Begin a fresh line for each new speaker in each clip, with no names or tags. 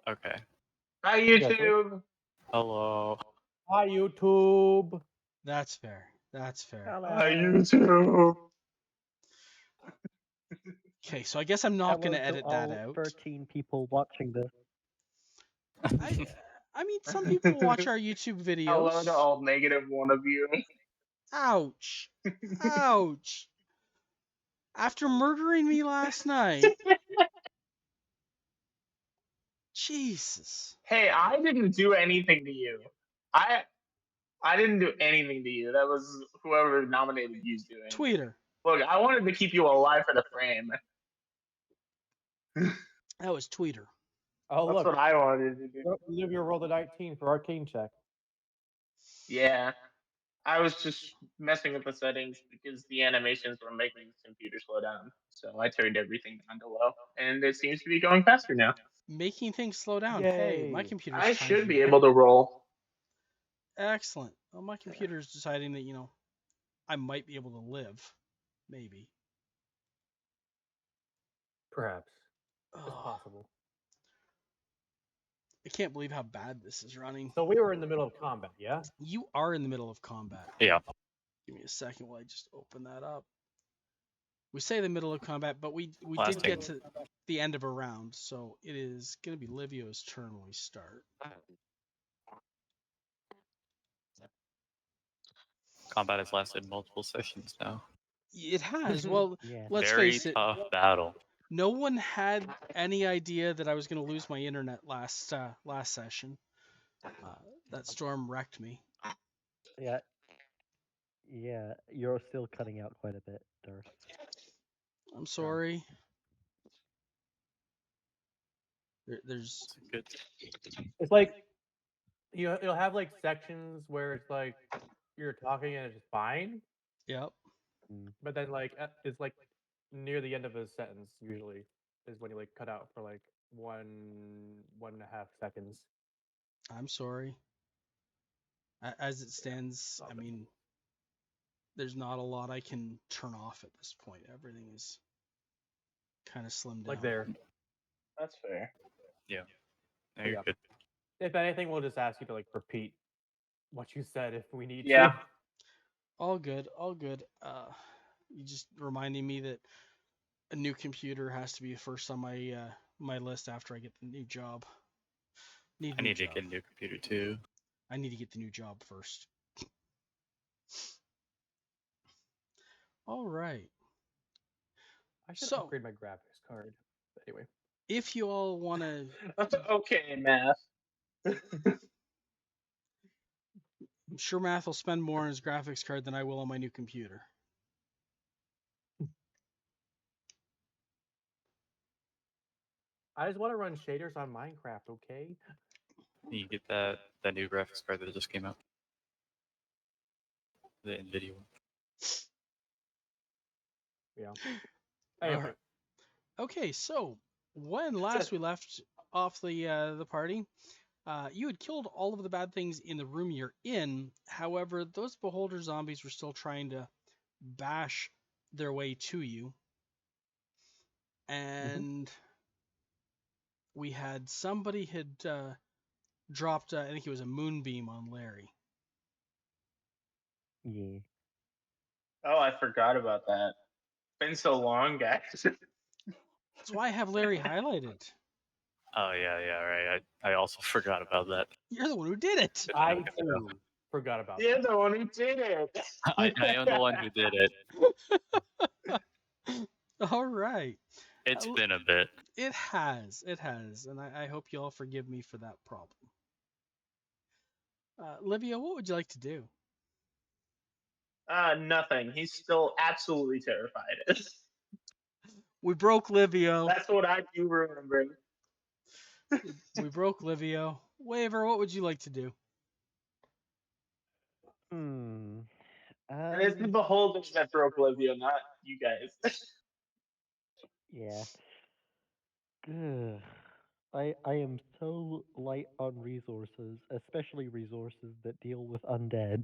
Okay.
Hi,
Yeah,
YouTube.
Hello.
Hi, YouTube.
That's fair. That's fair.
Hi, YouTube.
Okay, so I guess I'm not going
Hello
to
to
edit that
all
out.
13 people watching this.
I mean, some people watch our YouTube videos.
Hello to all -1 of you.
Ouch. Ouch. After murdering me last night. Jesus.
Hey, I didn't do anything to you. I didn't do anything to you. That was whoever nominated you's doing.
Tweeter.
Look, I wanted to keep you alive for the frame.
That was Tweeter.
Oh,
That's
look.
what I wanted to do.
Olivia rolled a 19 for arcane check.
Yeah. I was just messing with the settings because the animations were making the computer slow down. So I turned everything down to low, and it seems to be going faster now.
Making things slow down.
Yay.
Hey, my computer's
I
trying
should
to
be
do that.
able to roll.
Excellent. Well, my computer's deciding that, I might be able to live. Maybe.
Perhaps. It's
Oh,
possible.
I can't believe how bad this is running.
So we were in the middle of combat, yeah?
You are in the middle of combat.
Yeah.
Give me a second while I just open that up. We say the middle of combat, but we
Last
did get
thing.
to the end of a round, so it is going to be Livio's turn when we start.
Combat has lasted multiple sessions now.
It has. Well,
Yeah.
let's
Very
face it.
tough battle.
No one had any idea that I was going to lose my internet last session. That storm wrecked me.
Yeah. Yeah, you're still cutting out quite a bit, Darth.
I'm sorry. There's
It's good.
It's like, you'll have like sections where it's like you're talking and it's just fine,
yep.
but then like it's like near the end of a sentence usually is when you like cut out for like 1.5 seconds.
I'm sorry. As it stands, I mean, there's not a lot I can turn off at this point. Everything is kind of slimmed down.
Like there.
That's fair.
Yeah. No, you're
Yeah.
good.
If anything, we'll just ask you to like repeat what you said if we need
Yeah.
to.
All good, all good. You just reminding me that a new computer has to be first on my my list after I get the new job.
I need to get a new computer too.
I need to get the new job first. All right.
I should
So-
upgrade my graphics card. But anyway.
If you all want to,
Okay, math.
I'm sure Math will spend more on his graphics card than I will on my new computer.
I just want to run shaders on Minecraft, okay?
You get that new graphics card that just came out. The NVIDIA one.
Yeah.
All
Anyway.
right. Okay, so when last we left off the party, you had killed all of the bad things in the room you're in. However, those beholder zombies were still trying to bash their way to you. And we had somebody had dropped, I think it was a moonbeam on Larry.
Yeah.
Oh, I forgot about that. Been so long, guys.
That's why I have Larry highlighted.
Oh yeah, right. I also forgot about that.
You're the one who did it.
I too forgot about
You're
that.
the one who did it.
I am the one who did it.
All right.
It's been a bit.
It has, and I hope you all forgive me for that problem. Livia, what would you like to do?
Nothing. He's still absolutely terrified.
We broke Livio.
That's what I do remember.
We broke Livio. Waver, what would you like to do?
And it's the beholders that broke Livio, not you guys.
Yeah. Ugh. I am so light on resources, especially resources that deal with undead.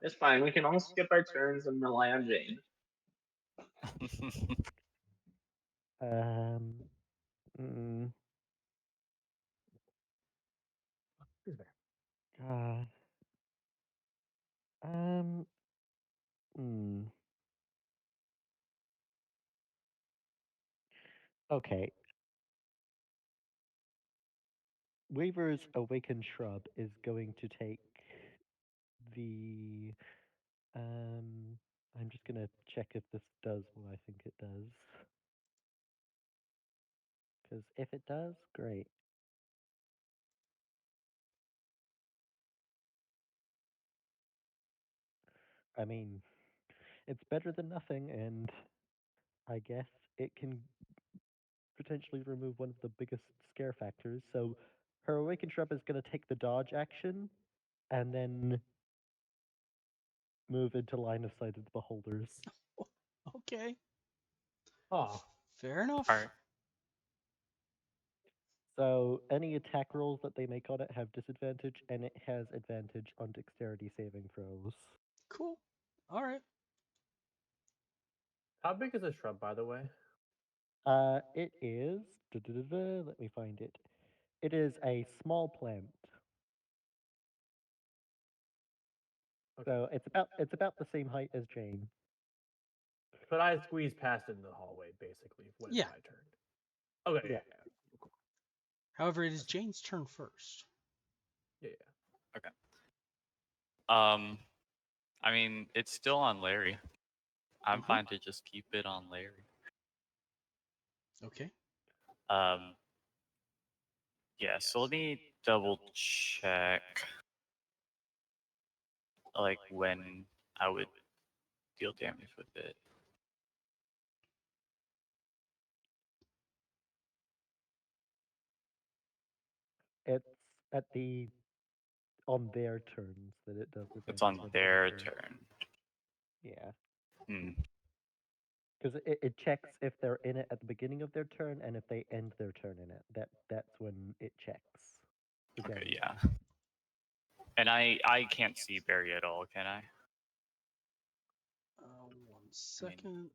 It's fine. We can all skip our turns and rely on Jane.
Um. Mm,
Who's there?
God. Um. Hmm. Okay. Weaver's Awakened Shrub is going to take the. I'm just gonna check if this does what I think it does. Because if it does, great. I mean, it's better than nothing, and I guess it can potentially remove one of the biggest scare factors. So her Awakened Shrub is going to take the dodge action and then move into line of sight of the beholders.
Okay,
Oh,
fair enough.
All right.
So any attack rolls that they make on it have disadvantage, and it has advantage on dexterity saving throws.
Cool. All right.
how big is a shrub, by the way?
It is. Let me find it. It is a small plant.
Okay.
So it's about the same height as Jane.
Could I squeeze past it in the hallway, basically, when it's
Yeah.
my turn? Okay,
Yeah.
yeah. Cool.
However, it is Jane's turn first.
Yeah.
I mean, it's still on Larry. I'm
Mhm.
fine to just keep it on Larry.
Okay.
Um, yeah. So let me double check, like when I would deal damage with it.
It's at the on their turns that it does the
It's
damage.
on
When
their
finished.
turn.
Yeah.
Hmm.
Because it checks if they're in it at the beginning of their turn and if they end their turn in it. That's when it checks the
Okay.
damage.
Yeah. And I can't see Barry at all, can I?
One
I mean,
second.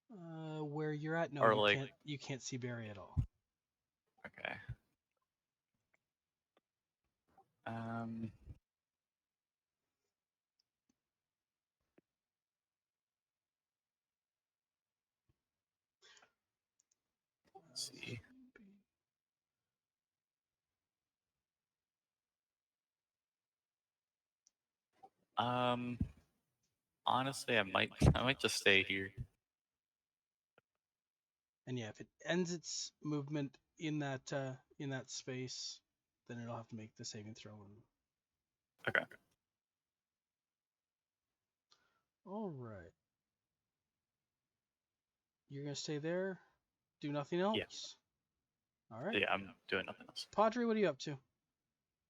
Where you're at? No,
or
you
like,
can't. You can't see Barry at all.
okay. Um. Let's see. Um. Honestly, I might just stay here.
And yeah, if it ends its movement in that space, then it'll have to make the saving throw.
Okay.
All right. You're gonna stay there. Do nothing else.
Yeah.
All right.
Yeah. I'm doing nothing else.
Padre, what are you up to?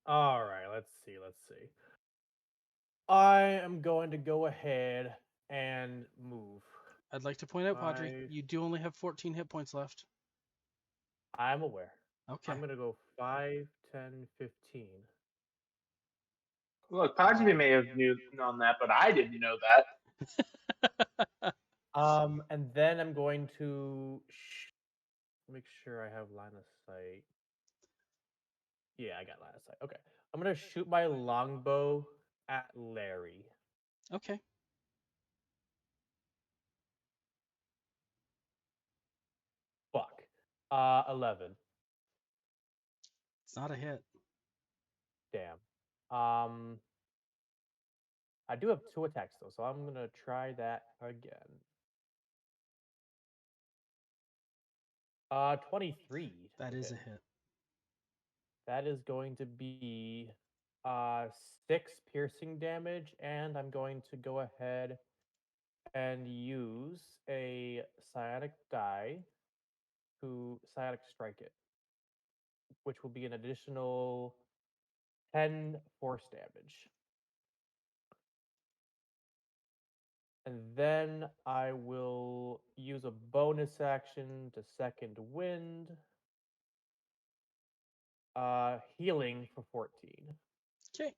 All right. Let's see. I am going to go ahead and move.
I'd like to point out, Padre,
5.
you do only have 14 hit points left.
I'm aware.
Okay.
I'm gonna go 5, 10, 15.
Look, Padre may have known that, but I didn't know that.
And then I'm going to make sure I have line of sight. Yeah, I got line of sight. Okay. I'm gonna shoot my longbow at Larry.
Okay.
Fuck. 11.
It's not a hit.
Damn. I do have 2 attacks though, so I'm gonna try that again. 23.
That is a
Okay.
hit.
That is going to be 6 piercing damage, and I'm going to go ahead and use a psionic die to psionic strike it, which will be an additional 10 force damage. And then I will use a bonus action to second wind, healing for 14.
Okay.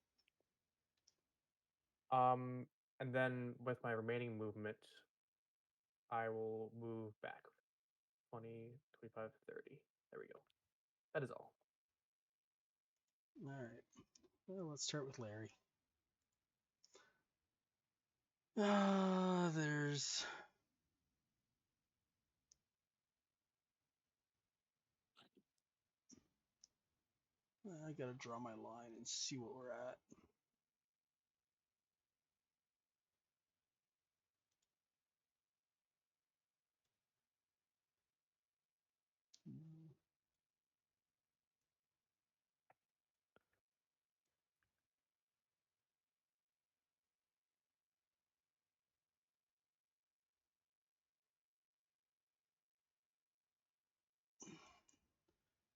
And then with my remaining movement, I will move back 20, 25, 30. There we go. That is all.
All right. Well, let's start with Larry. There's. I gotta draw my line and see what we're at.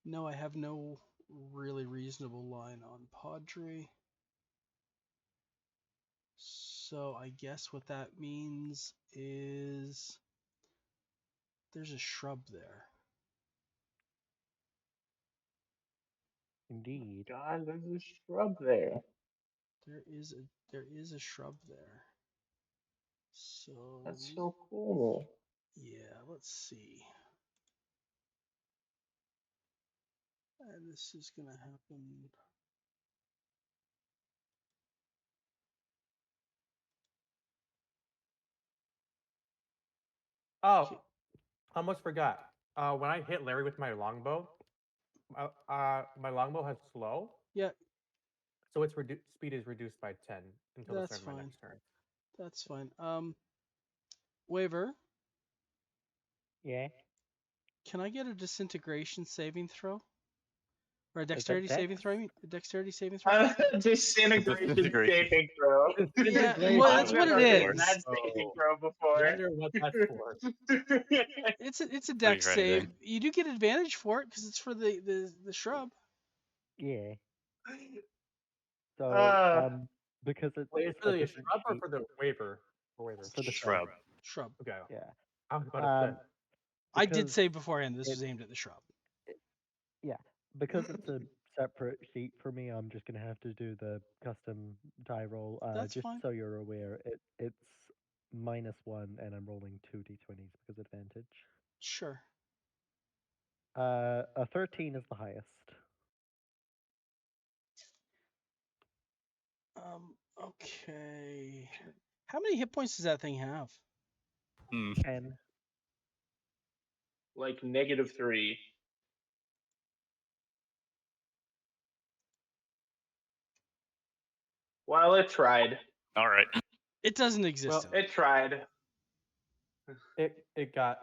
No, I have no really reasonable line on Padre. So I guess what that means is there's a shrub there.
Indeed.
God, there's a shrub there.
There is a shrub there. So
That's so cool.
yeah, let's see. And this is gonna happen.
Oh, I almost forgot. When I hit Larry with my longbow, my longbow has slow,
Yeah,
so its speed is reduced by 10 until the
that's
start of my
fine.
next turn.
That's fine. Waver,
Yeah.
can I get a disintegration saving throw? Or a
Is that
dexterity saving
dex?
throw? I mean, a dexterity saving throw.
Disintegration
Disintegration.
saving throw.
Yeah,
Disintegration.
well,
I've
that's what it
never heard
is.
that saving throw before.
Wonder what that's for.
It's a
Pretty
dex
frightening.
save. You do get advantage for it because it's for the shrub.
Yeah. So,
uh,
because it's
Wait, is
a
it for the
different
shrub or
sheet
for the waver? For waver.
for the shrub.
Shrub.
Shrub.
Okay.
Yeah.
I was about to
Um,
say.
I did
because
say beforehand this
it,
was aimed at the shrub.
yeah, because it's a separate sheet for me, I'm just gonna have to do the custom die roll.
That's
Just
fine.
so you're aware, it's -1, and I'm rolling 2d20s because advantage.
Sure.
A 13 is the highest.
Okay. How many hit points does that thing have?
Hmm.
10.
like -3. Well, it tried.
All right.
It doesn't exist.
Well,
It tried.
it got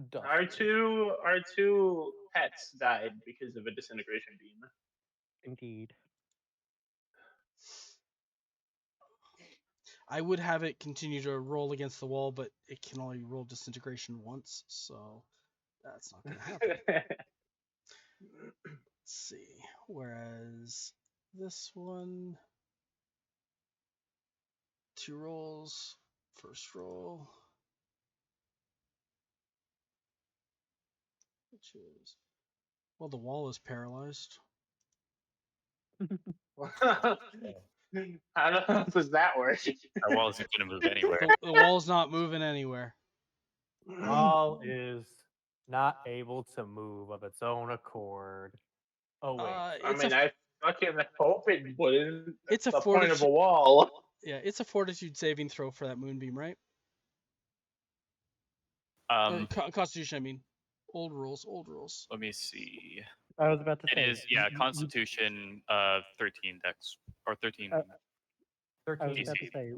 dusted.
Our two pets died because of a disintegration beam.
Indeed.
I would have it continue to roll against the wall, but it can only roll disintegration once, so that's not going to happen. Let's see. Whereas this one, 2 rolls. First roll, which is, well, the wall is paralyzed.
How does that work?
Our wall isn't going to move anywhere.
The wall's not moving anywhere.
Wall is not able to move of its own accord. Oh wait.
I
It's
mean,
a
I fucking hope it wouldn't. That's
it's a
the point of a
fortitude.
wall.
Yeah, it's a fortitude saving throw for that moonbeam, right? Constitution, I mean. Old rules, old rules.
Let me see.
I was about to
It
say.
is, yeah, Constitution 13 dex or 13
I was
13.
about to
DC.
say.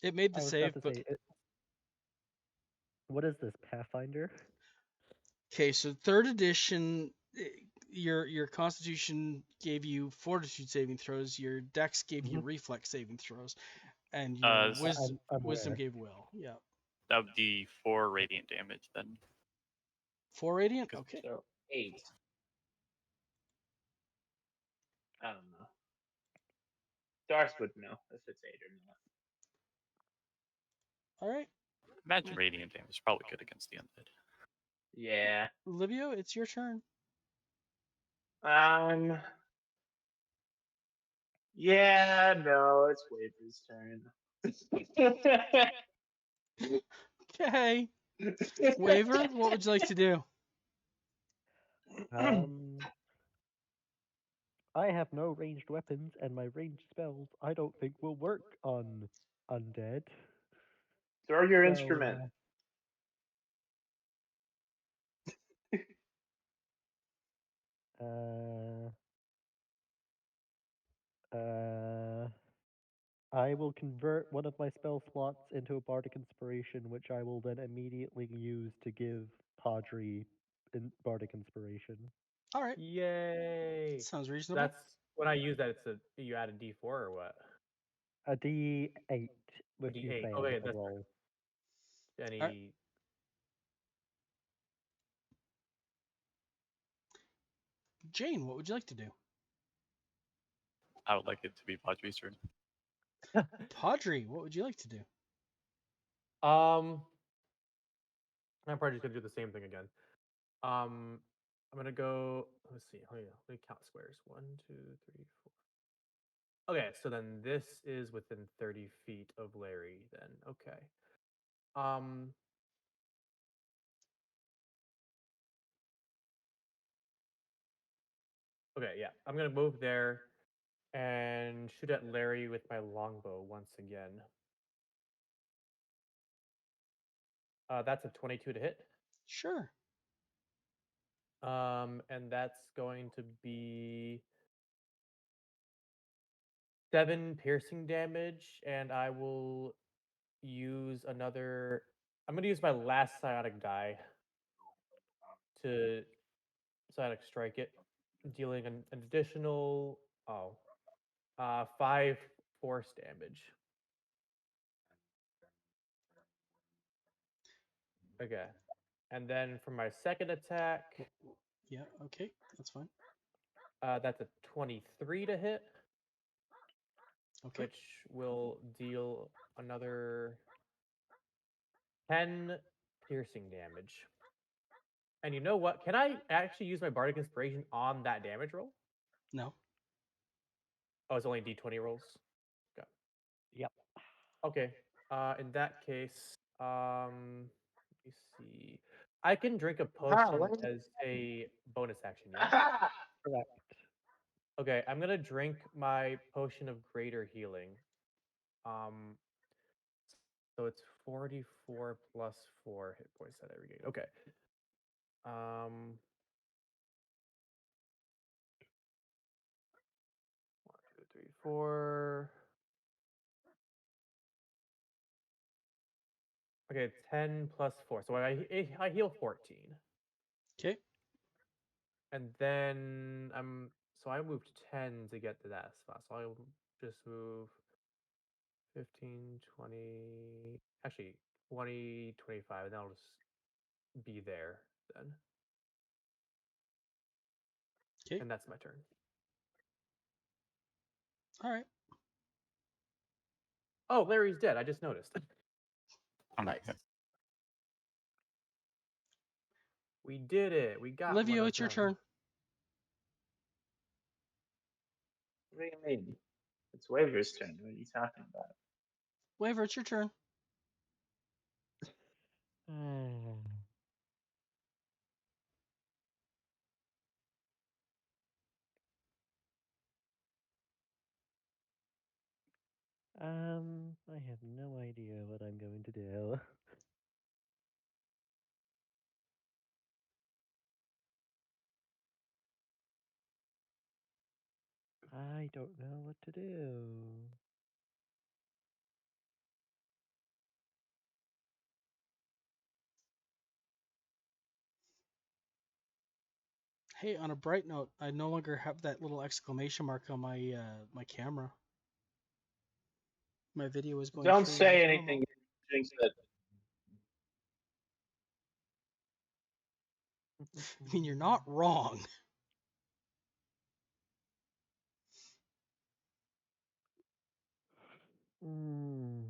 It made the
I was
save,
about to
but
say. What is this, Pathfinder?
okay, so 3rd edition, your Constitution gave you fortitude saving throws, your Dex gave you reflex saving throws, and your
I'm
wisdom
aware.
gave will. Yeah,
That would be 4 radiant damage then.
4 radiant.
'Cause-
Okay,
So 8. I don't know. Darth would know if it's 8 or not.
all right,
Imagine radiant damage is probably good against the undead.
Yeah.
Livio, it's your turn.
Yeah. No, it's Waver's turn.
Okay. Waver, what would you like to do?
Um, I have no ranged weapons, and my ranged spells I don't think will work on undead.
Throw your
So,
instrument.
uh, uh, I will convert one of my spell slots into a bardic inspiration, which I will then immediately use to give Padre bardic inspiration.
All right.
Yay!
Sounds reasonable.
That's when I use that. It's you add a D4 or what?
A D8
A
if you
D8.
fail
Okay,
a
that's
roll.
any.
Jane, what would you like to do?
I would like it to be Padre's turn.
Padre, what would you like to do?
I'm probably just gonna do the same thing again. I'm gonna go. Let's see. Let me count squares. 1, 2, 3, 4. Okay, so then this is within 30 feet of Larry. Then okay. Um. Okay, yeah. I'm gonna move there and shoot at Larry with my longbow once again. That's a 22 to hit.
Sure.
And that's going to be 7 piercing damage, and I will use another. I'm gonna use my last psionic die to psionic strike it, dealing an additional 5 force damage. Okay, and then for my second attack,
Yeah, okay. That's fine.
that's a 23 to hit,
Okay.
which will deal another 10 piercing damage. And you know what? Can I actually use my Bardic Inspiration on that damage roll?
No.
Oh, it's only D20 rolls. Okay.
Yep.
Okay. In that case, let me see. I can drink a
Wow,
potion
what?
as a bonus action, yeah?
Correct.
Okay, I'm gonna drink my potion of greater healing. Um, so it's 44 plus 4 hit points that I regain. Okay. Um, 1, 2, 3, 4. Okay, 10 plus 4. So I heal 14.
Okay.
And then I moved 10 to get to that spot. So I'll just move 15, 20, actually 20, 25, and that'll just be there then.
Okay.
And that's my turn.
All right.
Oh, Larry's dead. I just noticed.
I'm
Nice.
okay.
We did it. We got one
Olivia,
of
it's your
them.
turn.
What do you mean? It's Waver's turn. What are you talking about?
Waver, it's your turn.
I have no idea what I'm going to do. I don't know what to do.
Hey, on a bright note, I no longer have that little exclamation mark on my my camera. My video is going
Don't
through like
say
normal.
anything. Jinx it.
I mean, you're not wrong.
Hmm.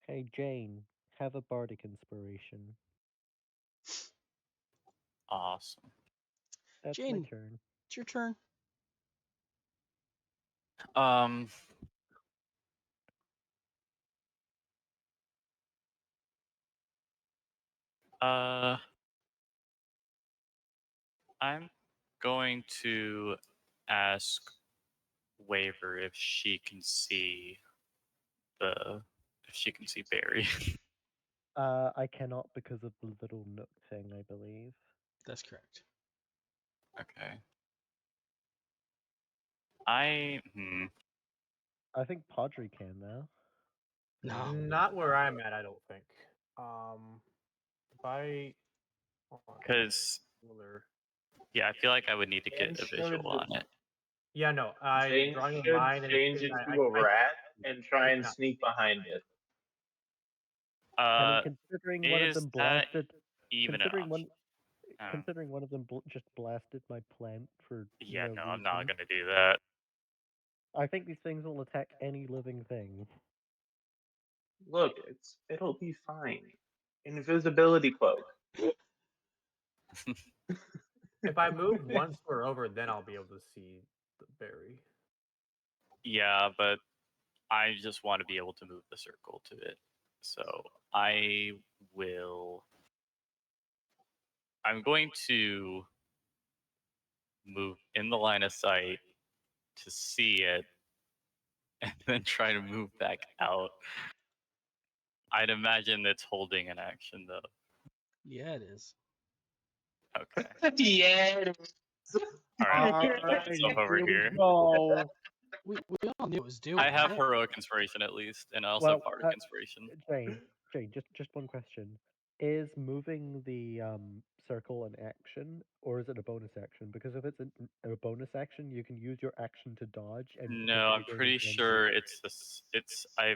Hey, Jane, have a bardic inspiration.
Awesome.
That's my
Jane,
turn.
it's your turn.
Um. Uh. I'm going to ask Waver if she can see Barry.
I cannot because of the little nook thing, I believe.
That's correct.
Okay.
I think Padre can now.
No.
Not where I'm at, I don't think. If I hold on,
Because
ruler.
yeah, I feel like I would need to
Jane
get a visual
should
on it.
Yeah, no, I
Jane
drawing a
should
line and
change
it's,
it to a
I
rat and try
I
and
cannot.
sneak behind it.
I mean,
Uh,
considering one of
is
them
that
blasted,
even an
considering
option? Oh,
considering one of them just blasted my plant for
yeah,
no
no, I'm not
reason,
gonna do that.
I think these things will attack any living thing.
Look, it'll be fine. Invisibility cloak.
If I move one square over, then I'll be able to see the berry.
Yeah, but I just want to be able to move the circle to it. So I will. I'm going to move in the line of sight to see it, and then try to move back out. I'd imagine it's holding an action though.
Yeah, it is.
Okay.
Yeah.
All right.
All
Put
right,
myself over
here we
here.
go.
We all knew it was doing
I have
it.
heroic inspiration at least, and also
Well,
bardic inspiration.
Jane, just one question: is moving the circle an action, or is it a bonus action? Because if it's a bonus action, you can use your action to dodge and
No,
potentially
I'm
gain
pretty
advantage.
sure it's this. It's I.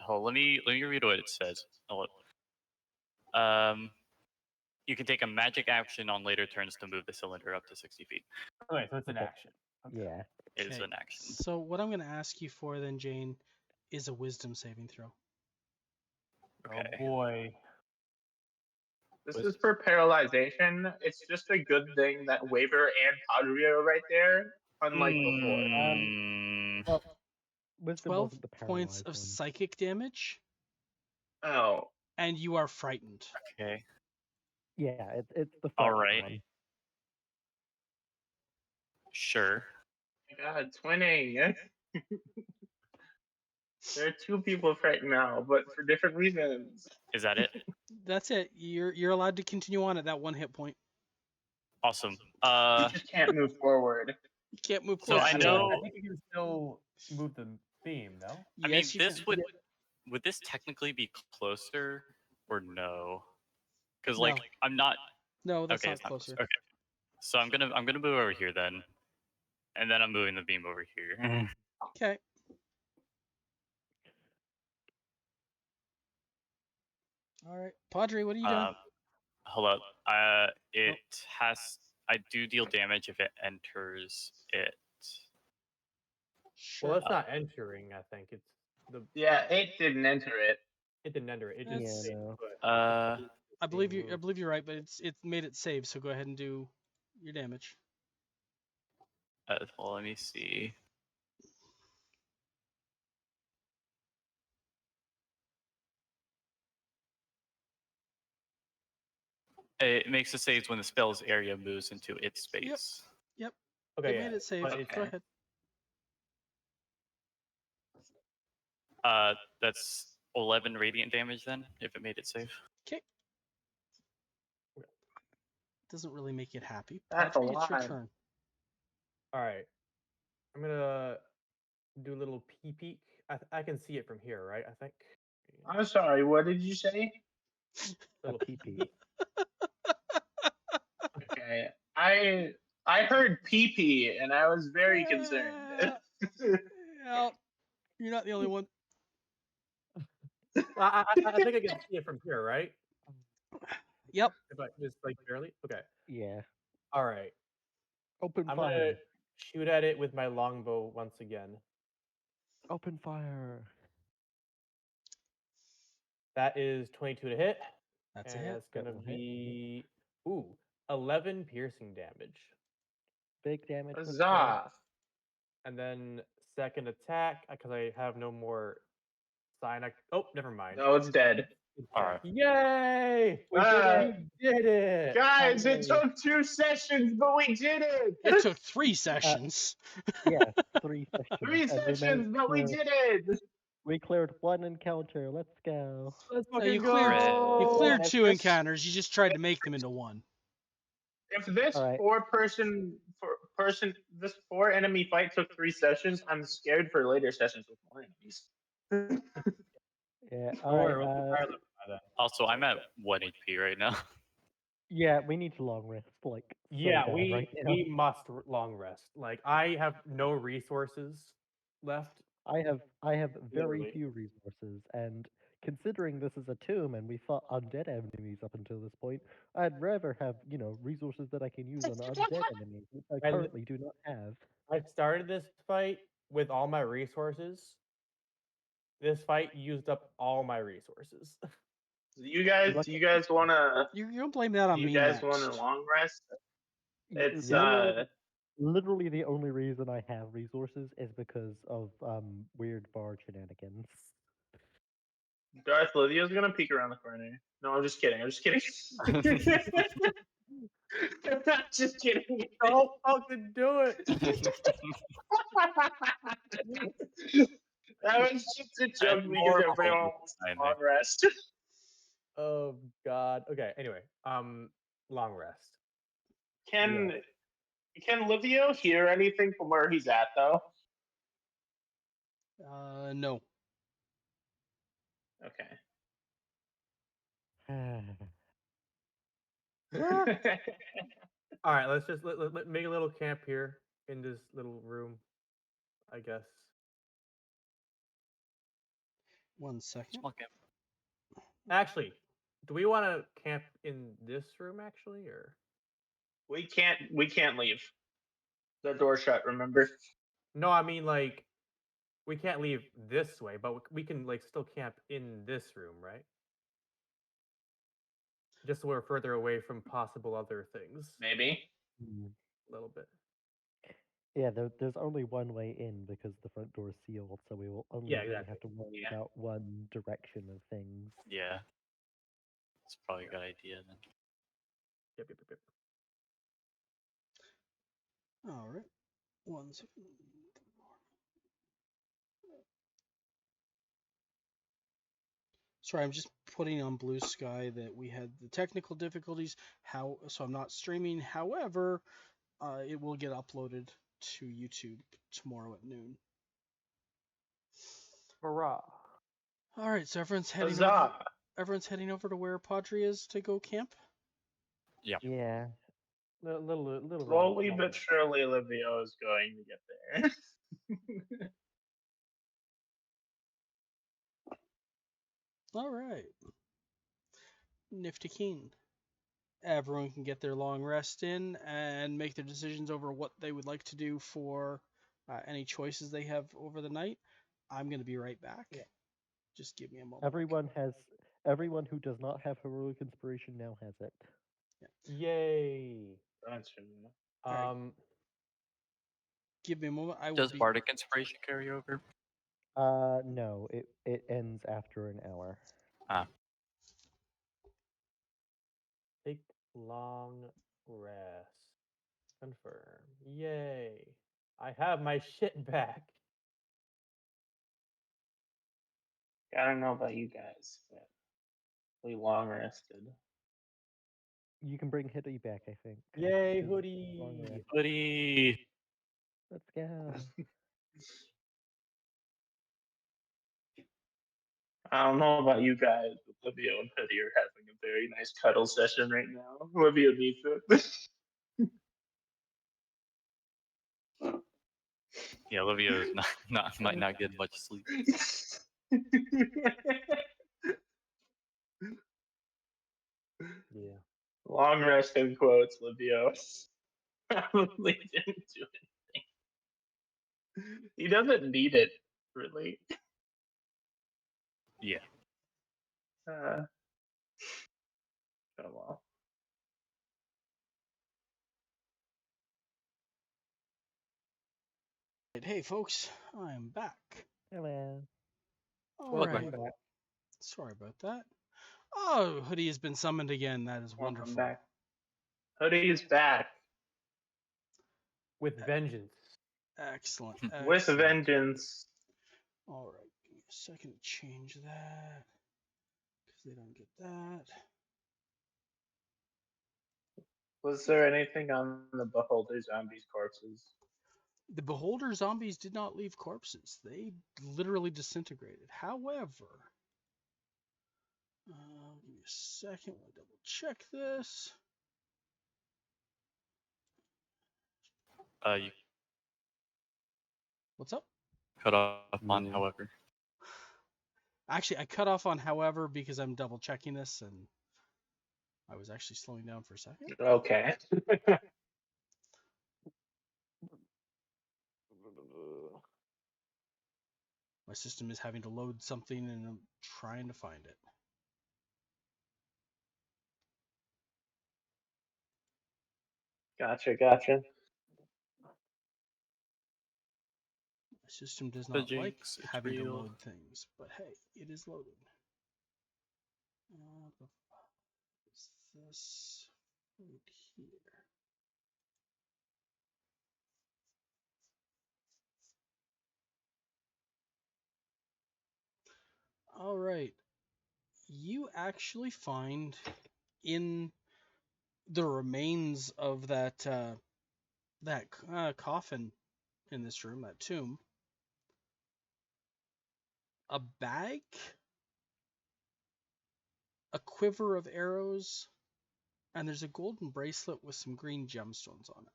Hold. Let me read what it says. Hold on. You can take a magic action on later turns to move the cylinder up to 60 feet.
Okay, so it's an
Okay.
action. Okay.
Yeah.
It is
Okay.
an action.
So what I'm going to ask you for then, Jane, is a wisdom saving throw.
Oh
Okay.
boy.
This is for paralyzation. It's just a good thing that Waver and Padre are right there, unlike before.
Well, wisdom
12
wasn't the
points
paralyzed
of
one.
psychic damage,
Oh,
and you are frightened.
Okay.
Yeah, it's the
All
frightened
right.
one.
Sure.
my God, twinning. There are two people frightened now, but for different reasons.
Is that it?
That's it. You're allowed to continue on at that 1 hit point.
Awesome.
You just can't move forward.
You can't move
So
closer.
I
I
know.
think you can still move the beam, no?
I mean,
Yes, you
this
can.
would this technically be closer or no? Because
No.
like I'm not.
No, that's
Okay,
not
it's not closer.
closer.
Okay. So I'm gonna move over here then, and then I'm moving the beam over here.
Okay. All right, Padre, what are you doing?
Hold up. It has. I do deal damage if it enters it.
Well,
Sure.
it's not entering. I think it's the
Yeah, it didn't enter it.
it didn't enter. It
Yeah,
just stayed
no.
put.
I believe you. I
moved.
believe you're right, but it made it save. So go ahead and do your damage.
Well, let me see. It makes the saves when the spell's area moves into its space.
Yep.
Okay,
It
yeah.
made it save.
But it's,
Go ahead.
That's 11 radiant damage then, if it made it save.
Okay. Doesn't really make it happy.
That's a
Padre, it's your
lot.
turn.
all right. I'm gonna do a little peek. I can see it from here, right? I think.
I'm sorry, what did you say?
A
A
little
pee-pee.
Okay. I heard pee pee and I was very concerned.
Yeah, you're not the only one.
I think I can see it from here, right?
Yep.
If I just like barely. Okay.
Yeah.
All right.
Open
I'm
fire.
gonna shoot at it with my longbow once again.
Open fire.
That is 22 to hit.
That's a
And
hit.
that's going to
That will hit.
be 11 piercing damage.
Big damage with the
Huzzah!
And then second attack, because I have no more sign. Oh, never mind.
No, it's dead.
It's
All
dead.
right.
Yay!
We did
Ah,
it!
We did it!
guys, it
Finally.
took 2 sessions, but we did it!
It took 3 sessions.
Yeah, 3 sessions.
3
and we
sessions,
managed
but we
to-
did it!
We cleared 1 encounter. Let's go.
Let's
No,
fucking
you
go!
cleared
If
2
this-
encounters. You just tried to make them into 1.
If this
All right.
4 enemy fight took 3 sessions, I'm scared for later sessions with more enemies.
Yeah.
Don't
All
worry,
right.
we'll fire them by then.
Also, I'm at 1 HP right now.
Yeah, we need to long rest. Like, so
Yeah,
bad
we
right now.
we must long rest. Like I have no resources left.
I have very
Literally.
few resources, and considering this is a tomb and we fought undead enemies up until this point, I'd rather have resources that I can use on undead enemies, which I
And-
currently do not have.
I started this fight with all my resources. This fight used up all my resources.
Do you guys wanna
You don't blame that on
do you
me.
guys
Matt.
want a long rest? It's
Literally the only reason I have resources is because of weird bar shenanigans.
Darth Livio's gonna peek around the corner. No, I'm just kidding. I'm just kidding. Just kidding.
Don't fucking do it.
That was just a joke
And
because
more
everyone
hope
wants
behind
a
me.
long rest.
Oh god. Okay, anyway. Long rest.
Can Livio hear anything from where he's at though?
No.
Okay.
All right, let's just let make a little camp here in this little room, I guess.
1 second.
Small camp.
Actually, do we want to camp in this room actually, or
we can't leave. The door shut, remember?
no? I mean, like, we can't leave this way, but we can like still camp in this room, right? Just so we're further away from possible other things.
Maybe.
A little bit.
Yeah, there's only one way in because the front door is sealed, so we will only
Yeah,
really
exactly.
have to worry
Yeah.
about one direction of things.
Yeah. It's probably a good idea then.
Yep.
All right. 1 second. Sorry, I'm just putting on Blue Sky that we had the technical difficulties. So I'm not streaming. However, it will get uploaded to YouTube tomorrow at noon.
Hurrah!
All right, so everyone's heading over to where Padre is to go camp.
Yeah.
Little
Slowly but surely, Livio is going to get there.
All right. Nifty keen. Everyone can get their long rest in and make their decisions over what they would like to do for any choices they have over the night. I'm going to be right back.
Yeah.
Just give me a moment.
Everyone who does not have heroic inspiration now has it.
Yay!
That's true.
Alright. Give me a moment.
Does Bardic Inspiration carry over?
No, it ends after an hour.
Take long rest. Confirm. Yay! I have my shit back.
I don't know about you guys, but we long rested.
You can bring Hitty back, I think.
Yay,
Long
hoodie!
rest.
Hoodie.
Let's go.
I don't know about you guys, but Livio and Hoodie are having a very nice cuddle session right now. Livio needs it.
Yeah, Olivia is might not get much sleep.
Yeah.
Long rest in quotes, Livio. Probably didn't do anything. He doesn't need it, really.
Yeah.
Oh well.
Hey, folks, I'm back.
Hello.
All
Welcome
right.
back.
Sorry about that. Oh, Hoodie has been summoned again. That is
Welcome
wonderful.
back. Hoodie is back
With vengeance.
Excellent.
with a
Excellent.
vengeance.
All right. Give me a second to change that because they don't get that.
Was there anything on the Beholder zombies' corpses?
The Beholder zombies did not leave corpses. They literally disintegrated. However, give me a second. I'll double check this.
You
What's up?
cut off on,
Yeah.
however.
Actually, I cut off on however because I'm double checking this and I was actually slowing down for a second.
Okay.
My system is having to load something and I'm trying to find it.
Gotcha.
My system does
The
not like
jinx, it's
having to
real.
load things, but hey, it is loaded. Is this right here? All right. You actually find in the remains of that coffin in this room, that tomb, a bag, a quiver of arrows, and there's a golden bracelet with some green gemstones on it.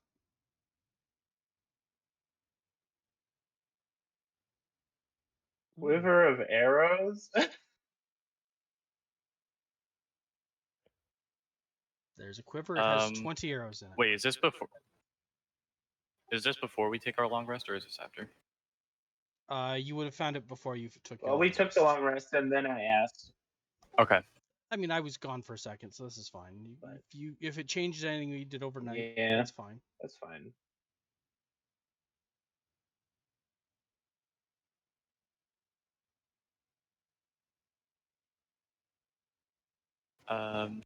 Quiver of arrows?
There's a quiver. It has
Um,
20 arrows in it.
Wait, is this before? Is this before we take our long rest, or is this after?
You would have found it before you took your
Well, we
long
took
rest.
the long rest and then I asked.
Okay.
I mean, I was gone for a second, so this is fine.
But-
If it changed anything you did overnight,
Yeah.
that's fine.
That's fine.
Um.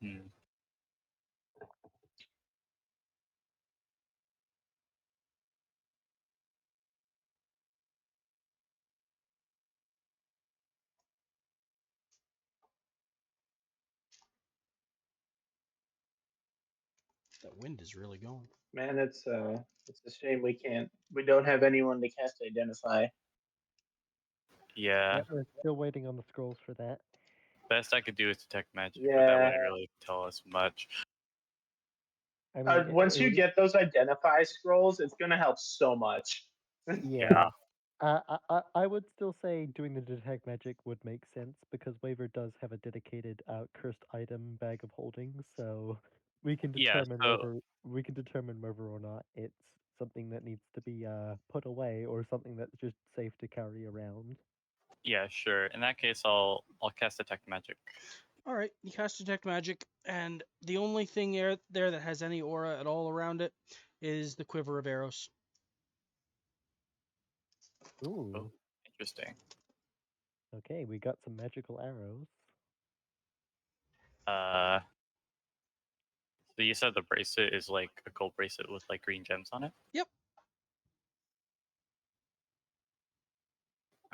Hmm.
That wind is really going.
Man, it's a shame we don't have anyone to cast Identify.
Yeah.
Yep, we're still waiting on the scrolls for that.
Best I could do is detect magic, but that
Yeah.
wouldn't really tell us much.
I mean,
Once you get those Identify scrolls, it's gonna help so much.
yeah. I would still say doing the detect magic would make sense because Waver does have a dedicated cursed item bag of holding, so we can
Yeah,
determine
so
whether or not it's something that needs to be put away or something that's just safe to carry around.
yeah, sure. In that case, I'll cast detect magic.
All right, you cast detect magic, and the only thing there that has any aura at all around it is the quiver of arrows.
Ooh.
Oh, interesting.
Okay, we got some magical arrows.
So you said the bracelet is like a gold bracelet with like green gems on it?
Yep.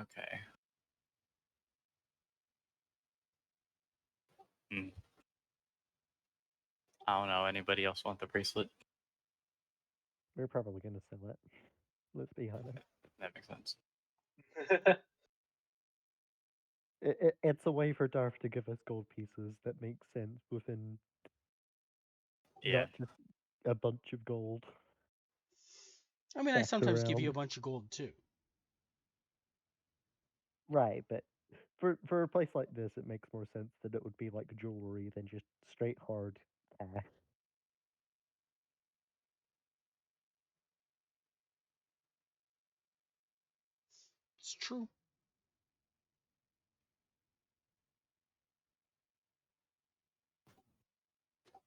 Okay. Hmm. I don't know. Anybody else want the bracelet?
We're probably gonna sell it. Let's be honest.
That makes sense.
It's a way for Darth to give us gold pieces that make sense within
Yeah.
not just a bunch of gold.
I mean, I
Stacked
sometimes give you a
around.
bunch of gold too.
Right, but for a place like this, it makes more sense that it would be like jewelry than just straight hard cash.
It's true.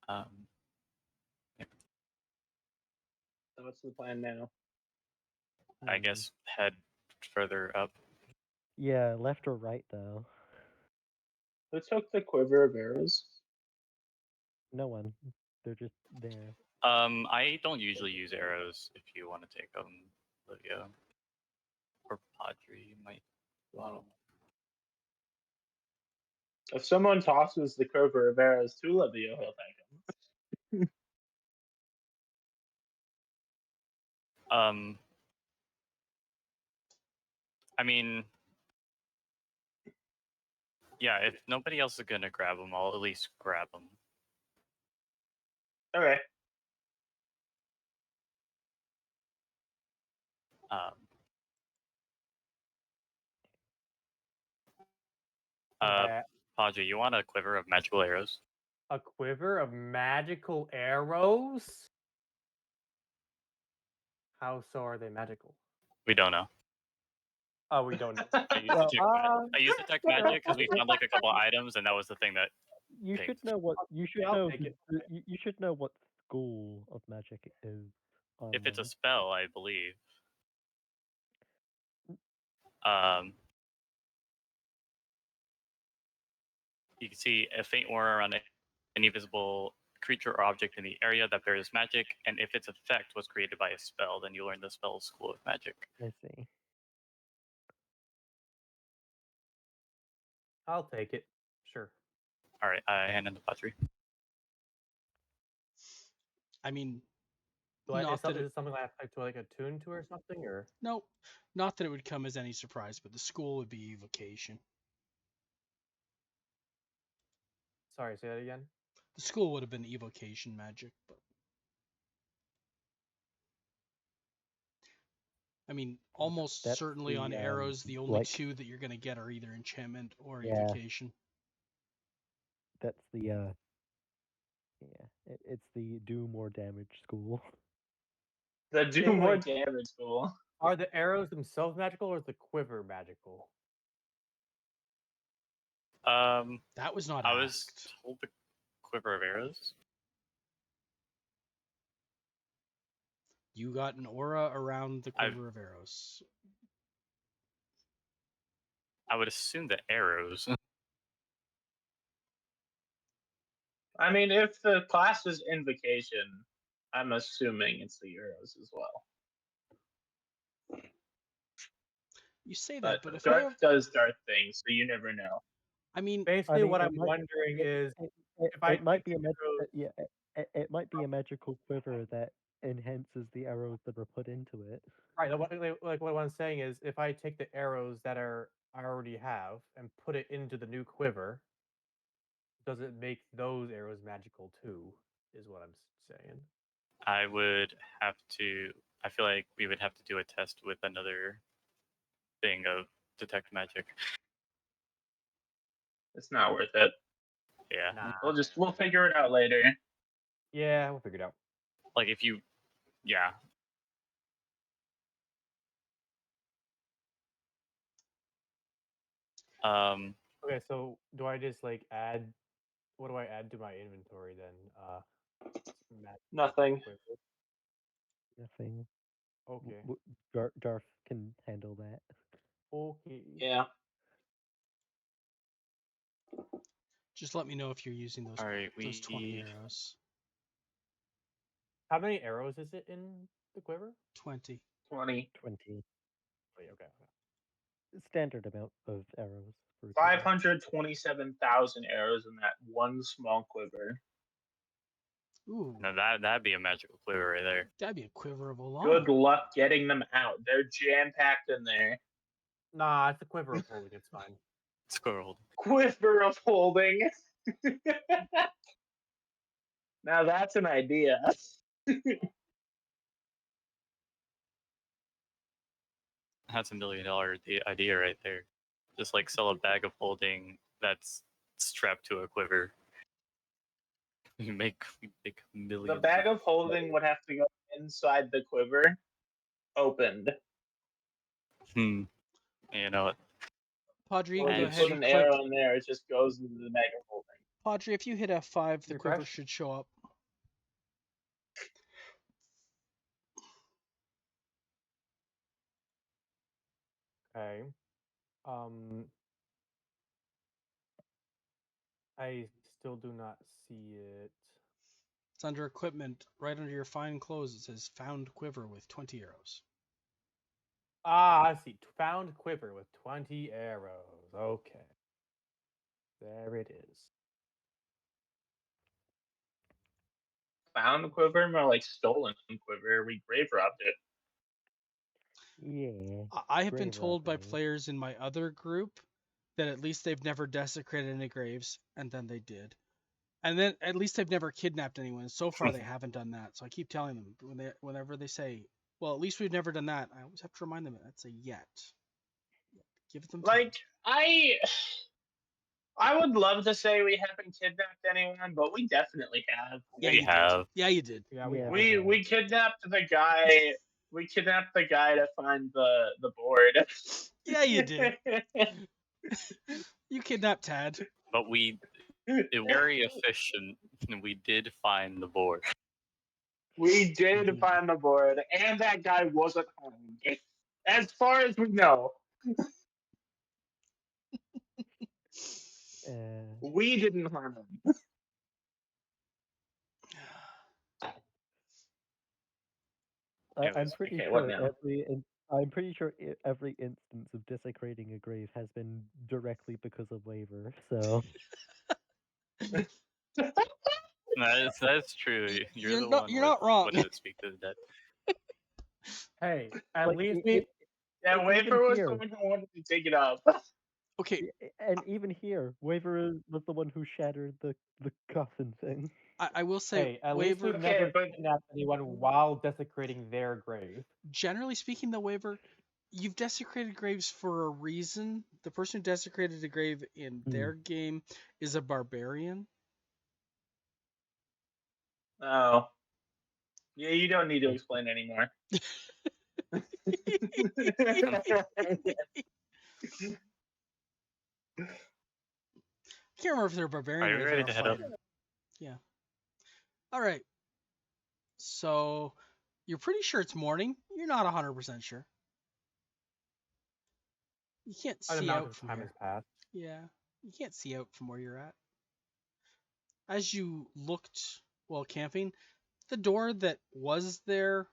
So what's the plan now?
I guess head further up.
Yeah, left or right though.
Who took the quiver of arrows?
No one. They're just there.
I don't usually use arrows. If you want to take them, Livia or Padre might. Wow.
If someone tosses the quiver of arrows to Livio, he'll take them.
I mean, yeah. If nobody else is gonna grab them, I'll at least grab them.
Okay.
Okay.
Padre, you want a quiver of magical arrows?
A quiver of magical arrows? How so are they magical?
We don't know.
Oh, we don't know.
I used
Well,
I used detect magic because we found like a couple items, and that was the thing that.
You should
Thanks.
know what you should
I'll
know.
take it.
You should know what school of magic is on
If it's a
there.
spell, I believe. You can see a faint aura around any visible creature or object in the area that bears magic, and if its effect was created by a spell, then you learn the spell school of magic.
I see.
I'll take it. Sure.
All right, I hand in the pottery.
I mean,
Is
not that
it something I have to like attune to or something, or?
no, not that it would come as any surprise, but the school would be evocation.
Sorry, say that again.
The school would have been evocation magic, but I mean, almost
That's
certainly
the,
on arrows, the only
like-
two that you're going to get are either enchantment or
Yeah.
evocation.
That's the yeah. It's the do more damage school.
The do more
wait.
damage school.
Are the arrows themselves magical, or is the quiver magical?
That was not
I was
asked.
told the quiver of arrows.
You got an aura around the quiver of arrows.
I would assume the arrows.
I mean, if the class is invocation, I'm assuming it's the arrows as well.
You say that,
But
but if I
Dark
have,
does Dark things, so you never know.
I mean,
Basically, what
it
I'm
might-
wondering is,
It
I
might
take
be a
the arrows-
yeah. It might be a magical quiver that enhances the arrows that are put into it.
right. Like what I'm saying is, if I take the arrows that I already have and put it into the new quiver, does it make those arrows magical too? Is what I'm saying.
I would have to. I feel like we would have to do a test with another thing of detect magic.
It's not worth it.
Yeah.
Nah.
We'll figure it out later.
Yeah, we'll figure it out.
Like if you, yeah.
Okay, so do I just like add? What do I add to my inventory then?
Nothing.
Quiver.
Nothing.
Okay.
Darth can handle that.
Okay.
Yeah.
just let me know if you're using those
All right.
those 20 arrows.
How many arrows is it in the quiver?
20.
20.
20.
Wait, okay.
Standard amount of arrows. For
527,000 arrows in that one small quiver.
Ooh,
No, that'd be a magical quiver right there.
that'd be a quiver of a llama.
Good luck getting them out. They're jam packed in there.
Nah, it's a quiver of holding. It's fine.
Squirrel.
Quiver of holding. Now that's an idea.
That's $1 million idea right there. Just like sell a bag of holding that's strapped to a quiver. You make millions.
The bag of holding would have to go inside the quiver, opened.
You know what?
Padre,
Or
go
you
ahead
put
and
an
click.
arrow in there, it just goes into the bag of holding.
Padre, if you hit F5, the
You
quiver
crashed?
should show up.
Okay. Um, I still do not see it.
It's under equipment, right under your fine clothes. It says found quiver with 20 arrows.
Ah, I see. Found quiver with 20 arrows. Okay. There it is.
Found quiver, more like stolen quiver. We grave robbed it.
Yeah.
I have been
Grave
told by
robbery.
players in my other group that at least they've never desecrated any graves, and then they did. And then at least they've never kidnapped anyone. So far, they haven't done that. So I keep telling them whenever they say, "Well, at least we've never done that," I always have to remind them that's a yet. Give them time.
Like I would love to say we haven't kidnapped anyone, but we definitely have.
Yeah,
We
you
have.
did. Yeah, you did.
Yeah,
Yeah,
we have.
We kidnapped the guy. We kidnapped the guy to find the board.
Yeah, you did. You kidnapped Tad.
But we very efficient. We did find the board.
We did find the board, and that guy wasn't home. As far as we know, we didn't harm him.
I'm
Anyways,
pretty
okay, what
sure
now?
I'm pretty sure every instance of desecrating a grave has been directly because of waiver. So
that's true. You're the one
You're
with
not wrong.
what is it? Speak to the dead.
Hey, at
like
least
That
even
wafer was the
here,
one who wanted to dig it up.
Okay,
and even here, waiver was the one who shattered the coffin thing.
I will say,
Hey, at least
waiver.
we've
Okay,
never
but
kidnapped anyone while desecrating their grave.
Generally speaking, the waiver, you've desecrated graves for a reason. The person who desecrated a grave in their game is a barbarian.
oh, yeah, you don't need to explain anymore.
Can't remember if they're a barbarian
Are
or
you
if they're
ready
a
to head up?
fighter. Yeah. All right. So you're pretty sure it's morning. You're not 100% sure. You can't
An
see
amount
out
of
from
time
here.
has passed.
Yeah. You can't see out from where you're at. As you looked while camping, the door that was there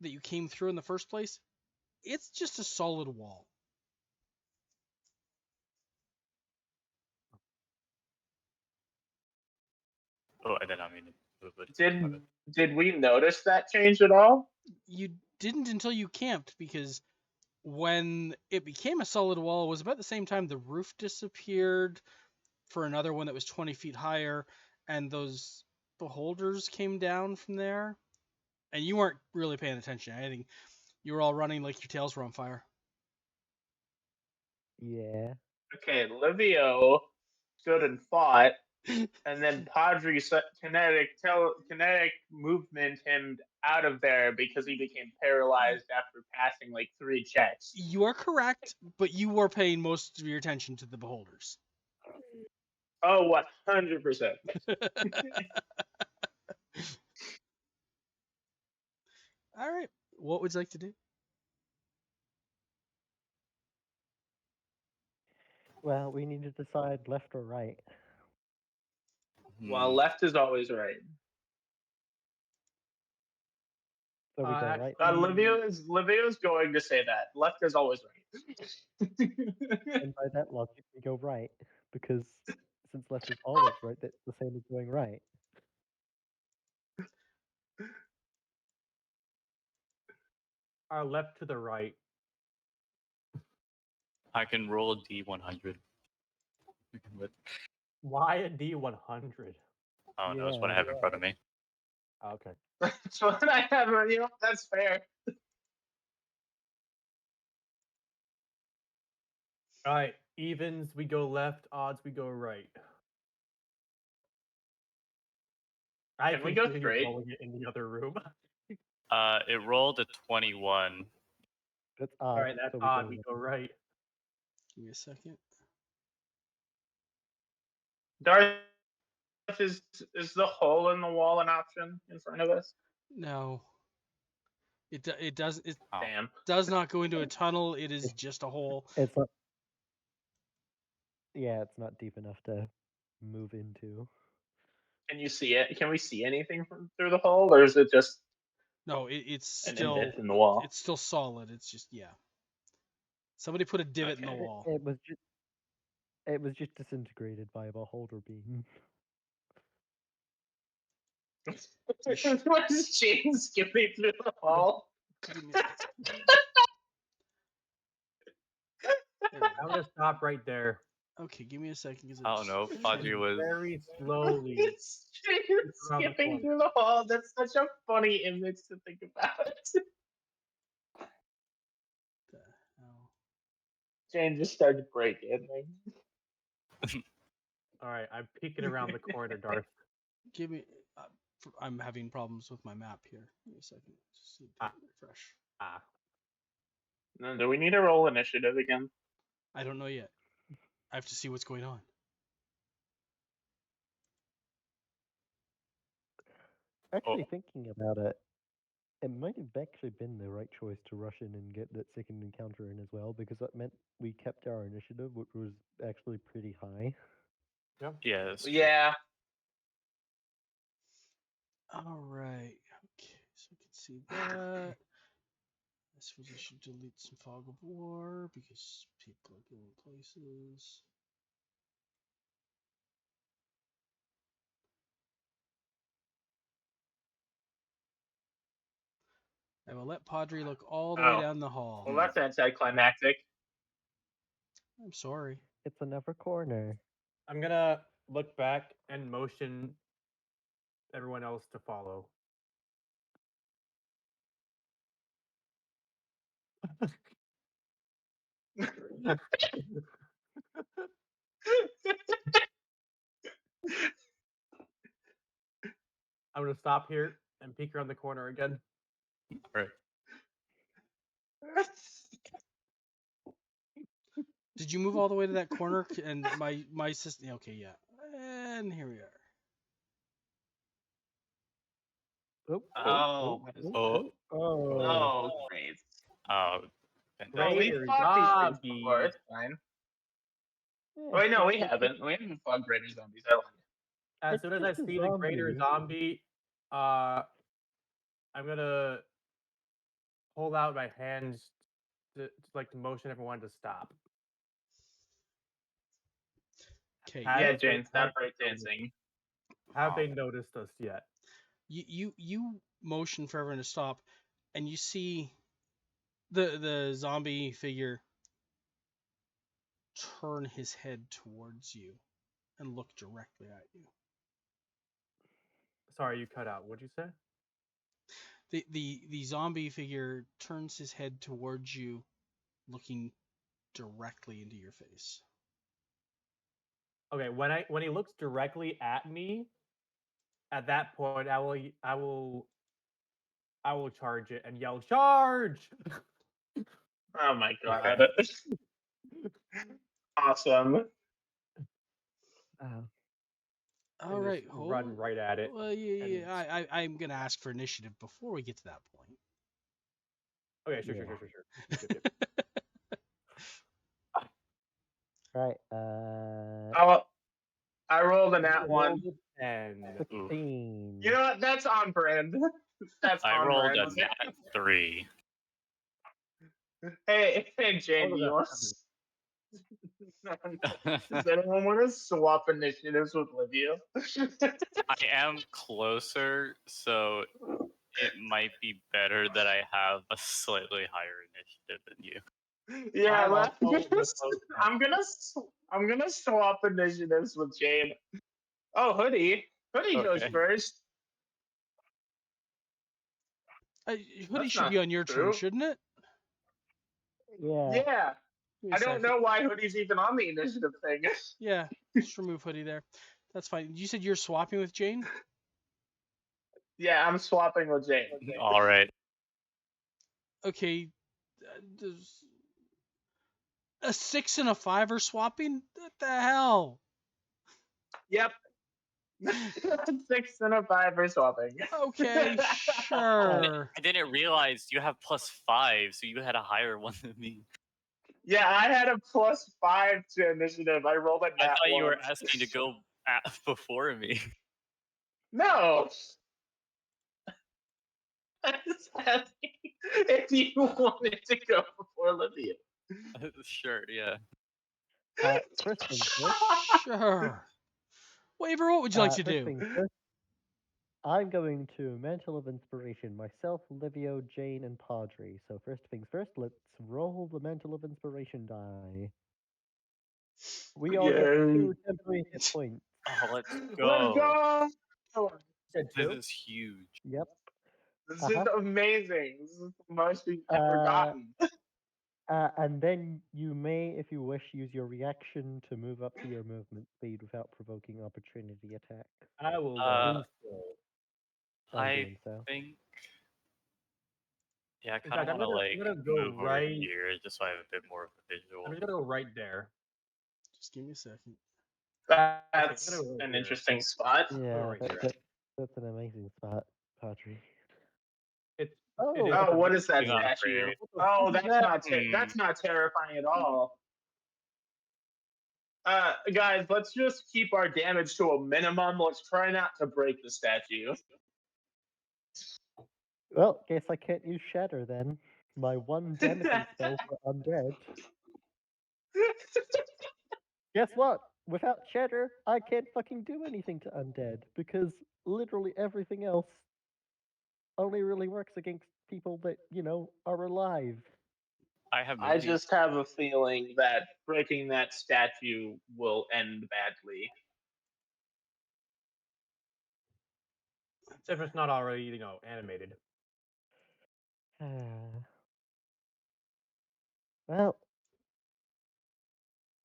that you came through in the first place, it's just a solid wall.
Oh, I did not mean to move it.
Did we notice that change at all?
You didn't until you camped because when it became a solid wall, it was about the same time the roof disappeared for another one that was 20 feet higher, and those beholders came down from there. And you weren't really paying attention to anything. You were all running like your tails were on fire.
Yeah.
Okay, Livio stood and fought, and then Padre kinetic movement him out of there because he became paralyzed after passing like 3 checks.
You are correct, but you were paying most of your attention to the beholders.
Oh, 100%.
All right. What would you like to do?
Well, we need to decide left or right.
Well,
Hmm.
left is always right.
So we go right.
Livio's going to say that left is always right.
And by that logic, we go right because since left is always right, that's the same as going right.
Left to the right.
I can roll a D100. But
Why a D100?
oh no, it's what I
Yeah.
have in front of me.
Okay.
That's what I have. That's fair.
All right. Evens, we go left. Odds, we go right. I
Can we
can
go
hear you
straight?
rolling it in the other room.
It rolled a 21.
That's
All
odd.
right, that's
So
odd.
go
We
left.
go right.
Give me a second.
Darth, is the hole in the wall an option in front of us?
No. It
Oh.
Damn.
does not go into a tunnel. It is just a hole.
It's not. Yeah, it's not deep enough to move into.
Can you see it? Can we see anything from through the hole, or is it just
No, it's
an
still
indent in the wall?
it's still solid. It's just Somebody put a divot in the
Okay.
wall.
It was just disintegrated by a beholder beam.
What is Jane skipping through the hall?
Give me a- There we go.
I'm gonna stop right there.
Okay, give me a second because
I don't know. Fudgy was.
Very slowly.
Jane
around the
skipping
corner.
through the hall. That's such a funny image to think about. Jane just started breaking.
All right, I'm peeking around the corner, Darth.
Give me. I'm having problems with my map here. Give me a second. Just need to
Ah.
refresh.
No, do we need to roll initiative again?
I don't know yet. I have to see what's going on.
Actually, thinking about it, it might have actually been the right choice to rush in and get that second encounter in as well, because that meant we kept our initiative, which was actually pretty high.
Yeah, that's true.
Yeah.
All right. Okay, so we can see that. I suppose I should delete some fog of war because people are going places. I will let Padre look all the way
Oh.
down the hall.
Well, that's anticlimactic.
I'm sorry.
It's another corner.
I'm gonna look back and motion everyone else to follow. I'm gonna stop here and peek around the corner again.
Right.
Did you move all the way to that corner? And my system. Okay, yeah. And here we are.
Oh.
Oh.
Great.
Oh.
Well, we
Greater
fought these things
zombies.
before. It's fine.
Yeah,
Wait, no, we haven't. We haven't fought greater zombies. I lied.
As
It's
soon as I
just a
see the greater zombie, I'm gonna hold out my hands to like motion everyone to stop.
Okay.
Yeah,
Has
Jane,
they-
stop
have they noticed-
breakdancing.
Have they noticed us yet?
You motion for everyone to stop, and you see the zombie figure turn his head towards you and look directly at you.
Sorry, you cut out. What'd you say?
The zombie figure turns his head towards you, looking directly into your face.
Okay, when he looks directly at me, at that point I will charge it and yell charge.
Oh my god. Awesome.
All
and
right,
just run right at it.
Well, yeah. I'm gonna ask for initiative before we get to that point.
Okay, sure. Yep.
Right.
I rolled a nat one.
And
16.
You know what? That's on brand. That's
I
on
rolled
brand.
a nat 3.
Hey, Jane,
What
do you want
was
Does anyone want to swap initiatives with Livia?
I am closer, so it might be better that I have a slightly higher initiative than you.
Yeah,
I'm also the close
I'm gonna swap initiatives with Jane. Oh, Hoodie goes
Okay.
first.
Hoodie
That's
should
not
be on your turn,
true.
shouldn't it?
Yeah.
Yeah,
Give me a
I don't
second.
know why Hoodie's even on the initiative thing.
Yeah, just remove Hoodie there. That's fine. You said you're swapping with Jane?
Yeah, I'm swapping with Jane.
All right.
Okay. There's a 6 and a 5 are swapping? What the hell?
Yep. 6 and a 5 for swapping.
Okay, sure.
I didn't realize you have +5, so you had a higher one than me.
Yeah, I had a +5 to initiative. I rolled a
I
nat
thought you were
one.
asking to go before me.
No. I was asking if you wanted to go before Olivia.
Sure, yeah.
First things first.
Sure. Waver, what would you like to
First
do?
things first. I'm going to Mantle of Inspiration myself, Livio, Jane, and Padre. So first things first, let's roll the Mantle of Inspiration die. We all get 2 temporary hit points.
Oh, let's
Let's
go.
go!
Said
This
two.
is huge.
Yep.
This is amazing. This is the most we've ever
Uh,
gotten.
And then you may, if you wish, use your reaction to move up to your movement speed without provoking opportunity attack.
I will
Uh,
do so.
I'm
I
doing so.
think. Yeah, I
In
kind of
fact,
want to
I'm gonna go
move over
right.
here just so I have a bit more of a
I'm
visual.
just gonna go right there.
Just give me a second.
That's
Actually, I'm gonna go right
an
here.
interesting spot.
Yeah,
right here.
that's an amazing spot, Padre.
It's
Oh,
it is
Oh, what is that
Hang on,
statue?
Ray.
Oh,
What the
that's
fuck is
not that's not terrifying at all. Guys, let's just keep our damage to a minimum. Let's try not to break the statue.
well, guess I can't use Shatter then. My one damaging spell for undead. Guess what? Without Shatter, I can't fucking do anything to undead because literally everything else only really works against people that, are alive.
I have
I
moving.
just have a feeling that breaking that statue will end badly.
if it's not already animated.
Well,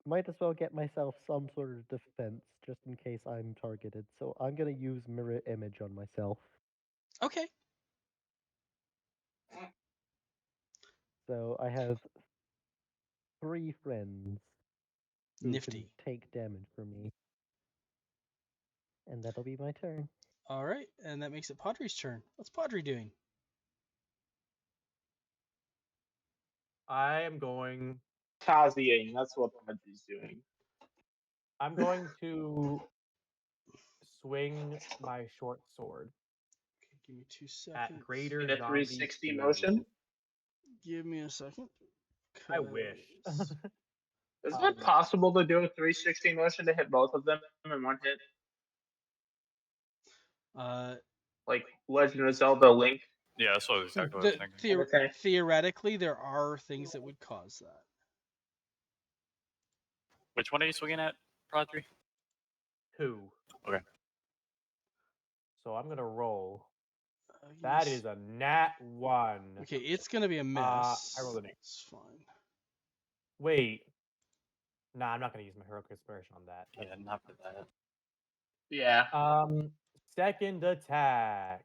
might as well get myself some sort of defense just in case I'm targeted. So I'm gonna use mirror image on myself.
Okay.
So I have 3 friends who
Nifty.
can take damage from me, and that'll be my turn.
All right, and that makes it Padre's turn. What's Padre doing?
I am going.
Taziing, that's what Padre's doing.
I'm going to swing my short sword
Okay, give me 2
at
seconds.
greater
In a
zombie
360
speed.
motion?
Give me a second.
I wish.
'cause-
Is it possible to do a 360 motion to hit both of them in one hit? Like Legend of Zelda Link?
Yeah, that's what exactly what I was thinking.
Okay.
Theoretically, there are things that would cause that.
Which one are you swinging at, Padre?
2.
Okay.
So I'm gonna roll.
Give me
That
s-
is a nat 1.
Okay, it's gonna be a miss.
I rolled an 8.
It's fine.
Wait. Nah, I'm not gonna use my heroic inspiration on that.
Yeah, not for that.
Yeah.
Second attack.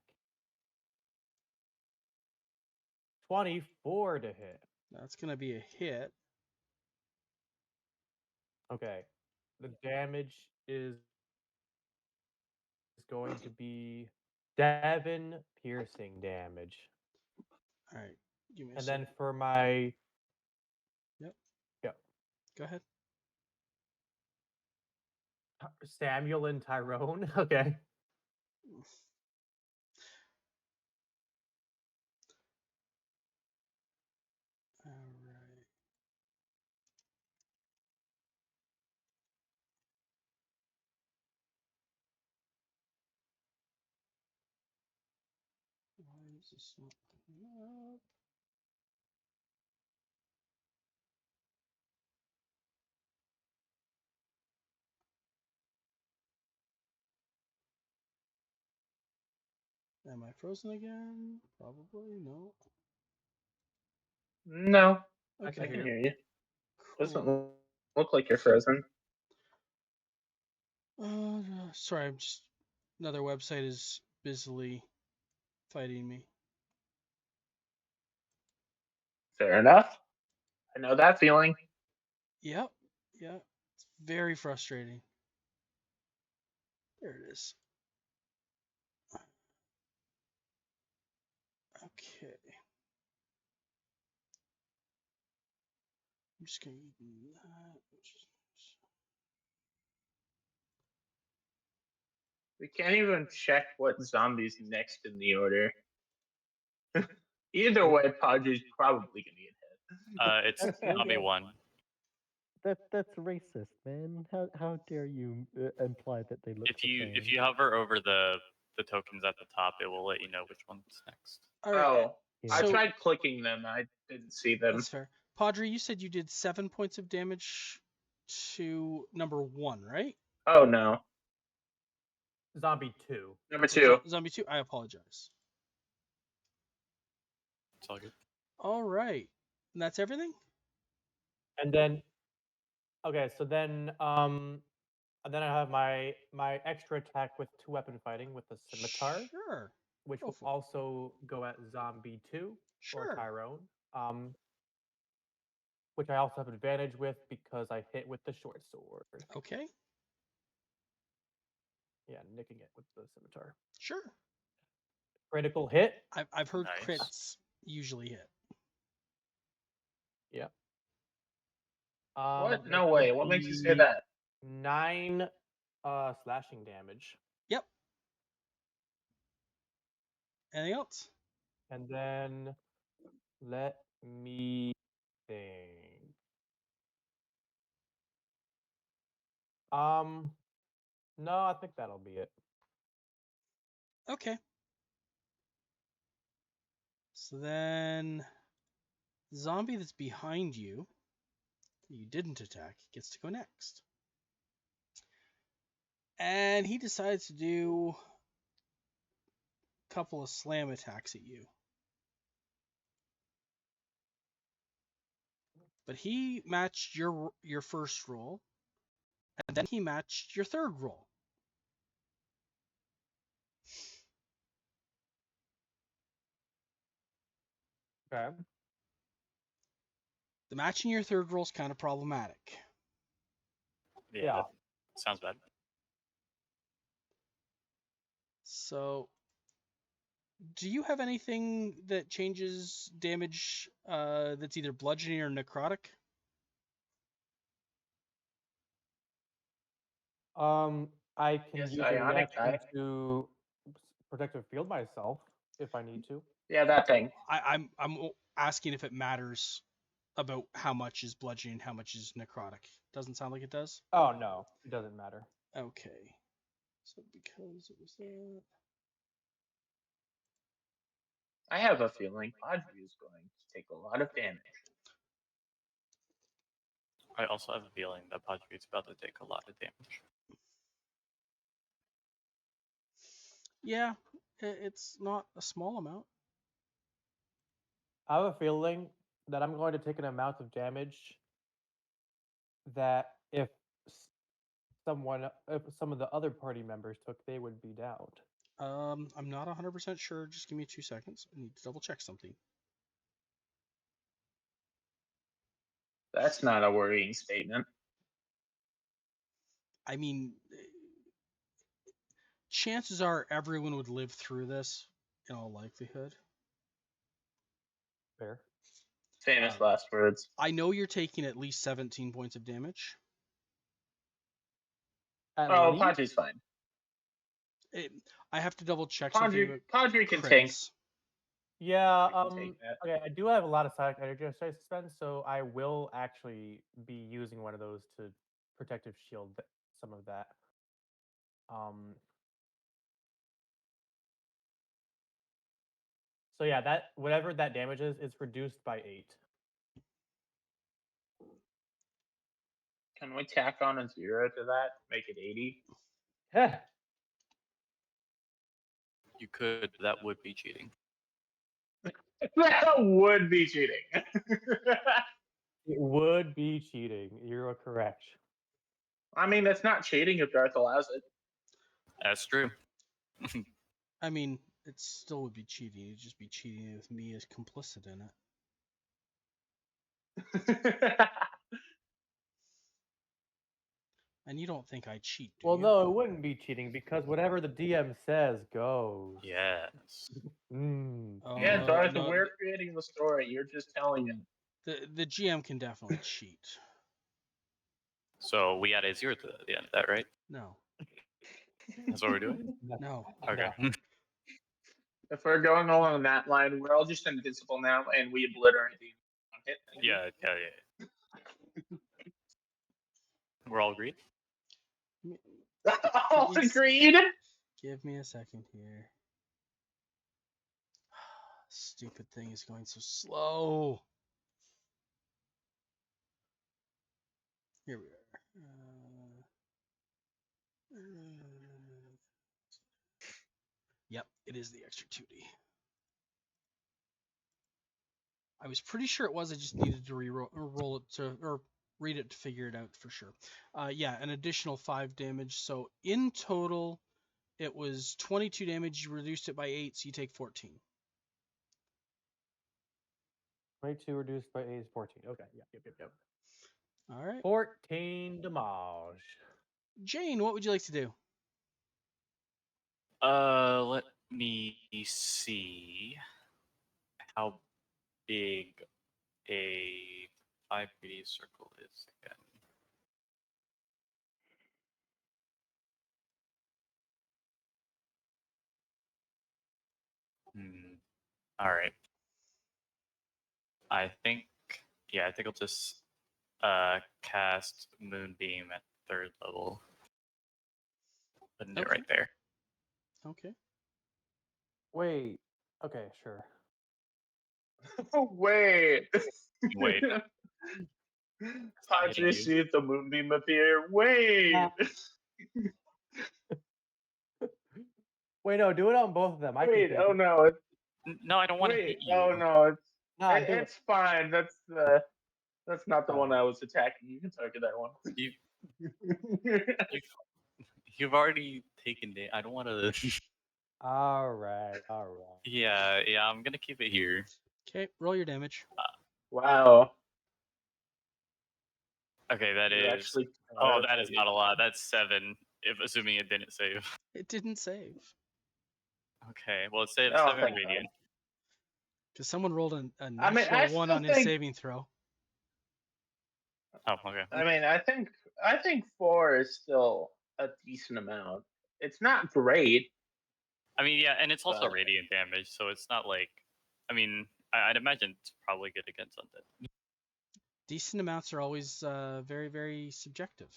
24 to hit.
That's gonna be a hit.
Okay. The damage is going to be 7 piercing damage.
All right, give me a
And
second.
then for my
Go ahead.
Samuel and Tyrone. Okay.
All right. Why is this not coming up? Am I frozen again? Probably no.
No, I
Okay.
can hear you. Doesn't
Cool.
look like you're frozen.
Sorry, I'm just another website is busily fighting me.
Fair enough. I know that feeling.
Yep. Yeah. It's very frustrating. There it is. I'm just gonna do that.
We can't even check what zombie's next in the order. Either way, Podri's probably gonna get hit.
It's
That's really
zombie
good.
one.
That's racist, man. How dare you imply that they look
If
the
you
same?
hover over the tokens at the top, it will let you know which one's next.
All right.
Oh,
Yeah.
I
So-
tried clicking them. I didn't see them.
That's fair. Padre, you said you did 7 points of damage to number 1, right?
Oh no,
Zombie 2.
number 2.
Zombie 2. I apologize.
It's all good.
All right. And that's everything?
And then okay, so then and then I have my extra attack with 2-weapon fighting with the scimitar,
Sure.
which
Go
will
for it.
also go at zombie 2 or
Sure.
Tyrone. Which I also have advantage with because I hit with the short sword.
Okay.
Yeah, nicking it with the scimitar.
Sure.
Critical hit.
I've heard
Nice.
crits usually hit.
Yeah.
What?
that
No
would
way. What makes you say
be
that?
9 slashing damage.
Yep. Anything else?
And then let me think. No, I think that'll be it.
Okay. So then, the zombie that's behind you, that you didn't attack, gets to go next. And he decides to do a couple of slam attacks at you. But he matched your first roll, and then he matched your third roll.
Okay.
The matching your third roll is kind of problematic.
Yeah.
that sounds bad.
So, do you have anything that changes damage that's either bludgeoning or necrotic?
I can
Yes,
use a
ionic
reaction
die.
to protective field myself if I need to.
Yeah, that thing.
I'm asking if it matters about how much is bludgeoning, how much is necrotic. Doesn't sound like it does.
Oh no, it doesn't matter.
Okay. So because it was that.
I have a feeling Podri is going to take a lot of damage.
I also have a feeling that Padre's about to take a lot of damage.
Yeah, it's not a small amount.
I have a feeling that I'm going to take an amount of damage that if some of the other party members took, they would be downed.
I'm not 100% sure. Just give me 2 seconds. I need to double check something.
That's not a worrying statement.
I mean, chances are everyone would live through this in all likelihood.
Fair.
Famous last words.
I know you're taking at least 17 points of damage.
At
Oh,
least?
Podri's fine.
I have to double check something
Podri,
about
Podri can tank.
crits.
Yeah,
We can take that.
okay, I do have a lot of psionic energy I spend, so I will actually be using one of those to protective shield some of that. So yeah, that whatever that damage is reduced by 8.
Can we tack on a 0 to that? Make it 80?
Heh.
You could, but that would be cheating.
That would be cheating.
It would be cheating. You're correct.
I mean, it's not cheating if Darth allows
That's true.
I mean, it still would be cheating. It'd just be cheating with me as complicit in it.
it.
And you don't think I cheat, do
Well,
you?
no, it wouldn't be cheating because whatever the DM says goes.
Yes.
Mm.
Yeah, Darth,
no,
we're creating the story. You're just telling him.
The GM can definitely cheat.
So we add a 0 to the end of that, right?
No.
That's what we're doing?
No.
Okay.
If we're going along that line, we're all just invisible now, and we obliterate the hit.
yeah. We're all agreed?
All
Yes.
agreed.
Give me a second here. Stupid thing is going so slow. Here we are. Yep, it is the extra 2D. I was pretty sure it was. I just needed to roll it to, or read it to figure it out for sure. Yeah, an additional 5 damage. So in total, it was 22 damage. You reduced it by 8, so you take 14.
22 reduced by 8 is 14. Okay, yep.
All right.
14 damage.
Jane, what would you like to do?
Let me see how big a 5 radius circle is again. All right. I think I'll just cast Moonbeam at 3rd level. Putting it
Okay.
right there.
Okay.
Wait. Okay, sure.
Wait.
Wait.
Padre sees the moonbeam appear. Wait.
Wait, no, do it on both of them. I can
Wait.
take
Oh
it.
no.
No, I don't want to hit
Wait.
you.
Oh no.
Nah, do it.
It's fine. That's not the one I was attacking. You can target that one.
You've already taken it. I don't want to.
All right.
Yeah, I'm gonna keep it here.
Okay, roll your damage.
Wow.
Okay, that
You're
is.
actually.
Oh, that is not a lot. That's 7. If assuming it didn't save.
It didn't save.
Okay, well it saved
Oh,
7
thank
radiant.
Because someone rolled a
I mean,
natural
I
1
still
on his
think.
saving throw.
Oh, okay.
I mean, I think 4 is still a decent amount. It's not great.
I mean, yeah, and it's also
But-
radiant damage, so it's not like. I mean, I'd imagine it's probably good against undead.
Decent amounts are always very, very subjective.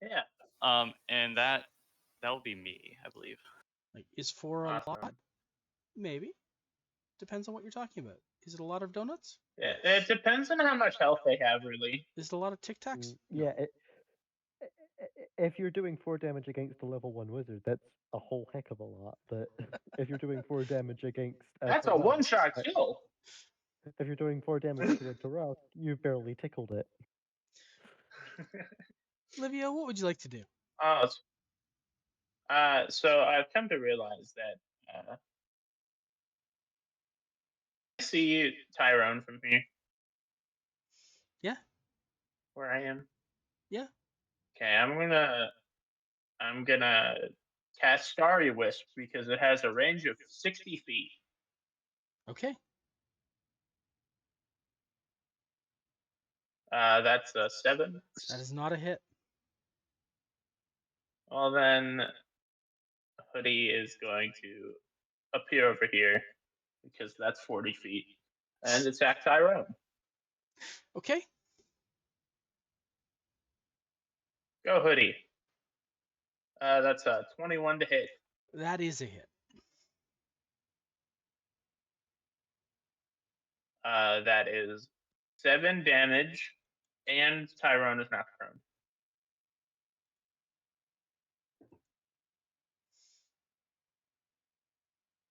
Yeah.
And that would be me, I believe.
Like, is 4 a
Awesome.
lot? Maybe. Depends on what you're talking about. Is it a lot of donuts?
Yeah, it depends on how much health they have, really.
Is it a lot of Tic Tacs? No.
Yeah, if you're doing 4 damage against a level 1 wizard, that's a whole heck of a lot. But if you're doing 4 damage against
That's a one-shot kill.
if you're doing 4 damage to a Taral, you've barely tickled it.
Olivia, what would you like to do?
So I've come to realize that I see Tyrone from here.
Yeah.
Where I am.
Yeah.
Okay, I'm gonna cast Starry Wisp because it has a range of 60 feet.
Okay.
That's a 7.
That is not a hit.
Well then, Hoodie is going to appear over here because that's 40 feet and attack Tyrone.
Okay.
Go Hoodie. That's a 21 to hit.
That is a hit.
That is 7 damage, and Tyrone is not prone.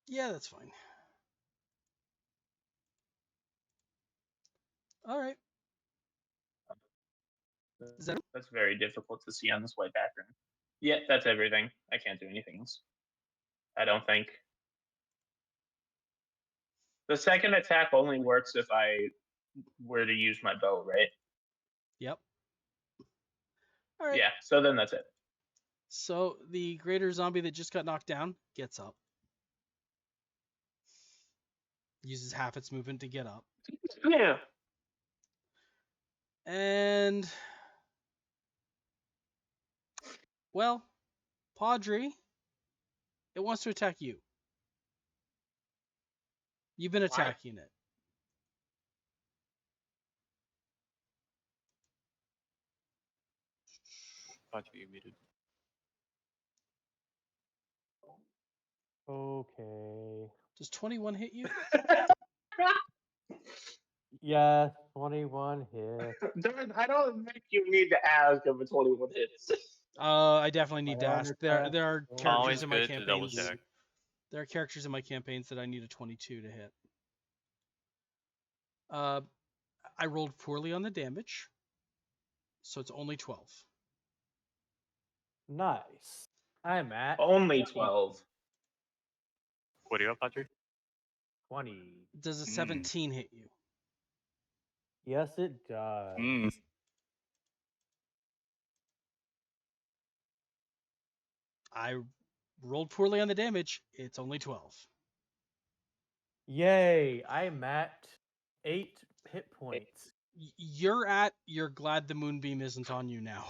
Yeah, that's fine. All right. Is that
That's very difficult to see on this white background. Yeah, that's everything. I can't do anything else. I don't think. The second attack only works if I were to use my bow, right?
Yep. All right.
Yeah, so then that's it.
So the greater zombie that just got knocked down gets up. Uses half its movement to get up.
Yeah.
And well, Padre, it wants to attack you. You've been
Why?
attacking it.
Padre, you muted.
Okay.
Does 21 hit you?
Yes, 21 hit.
I don't think you need to ask if a 21 hits.
I definitely need to
My
ask.
armor
There are
class
characters
Always
in my
good to double
campaigns.
check.
There are characters in my campaigns that I need a 22 to hit. I rolled poorly on the damage, so it's only 12.
Nice. I'm at
Only 12.
What do you have, Padre?
20.
Does a
Mm.
17 hit you?
Yes, it does.
Mm.
I rolled poorly on the damage. It's only 12.
Yay! I'm at 8 hit points.
You're glad the moonbeam isn't on you now.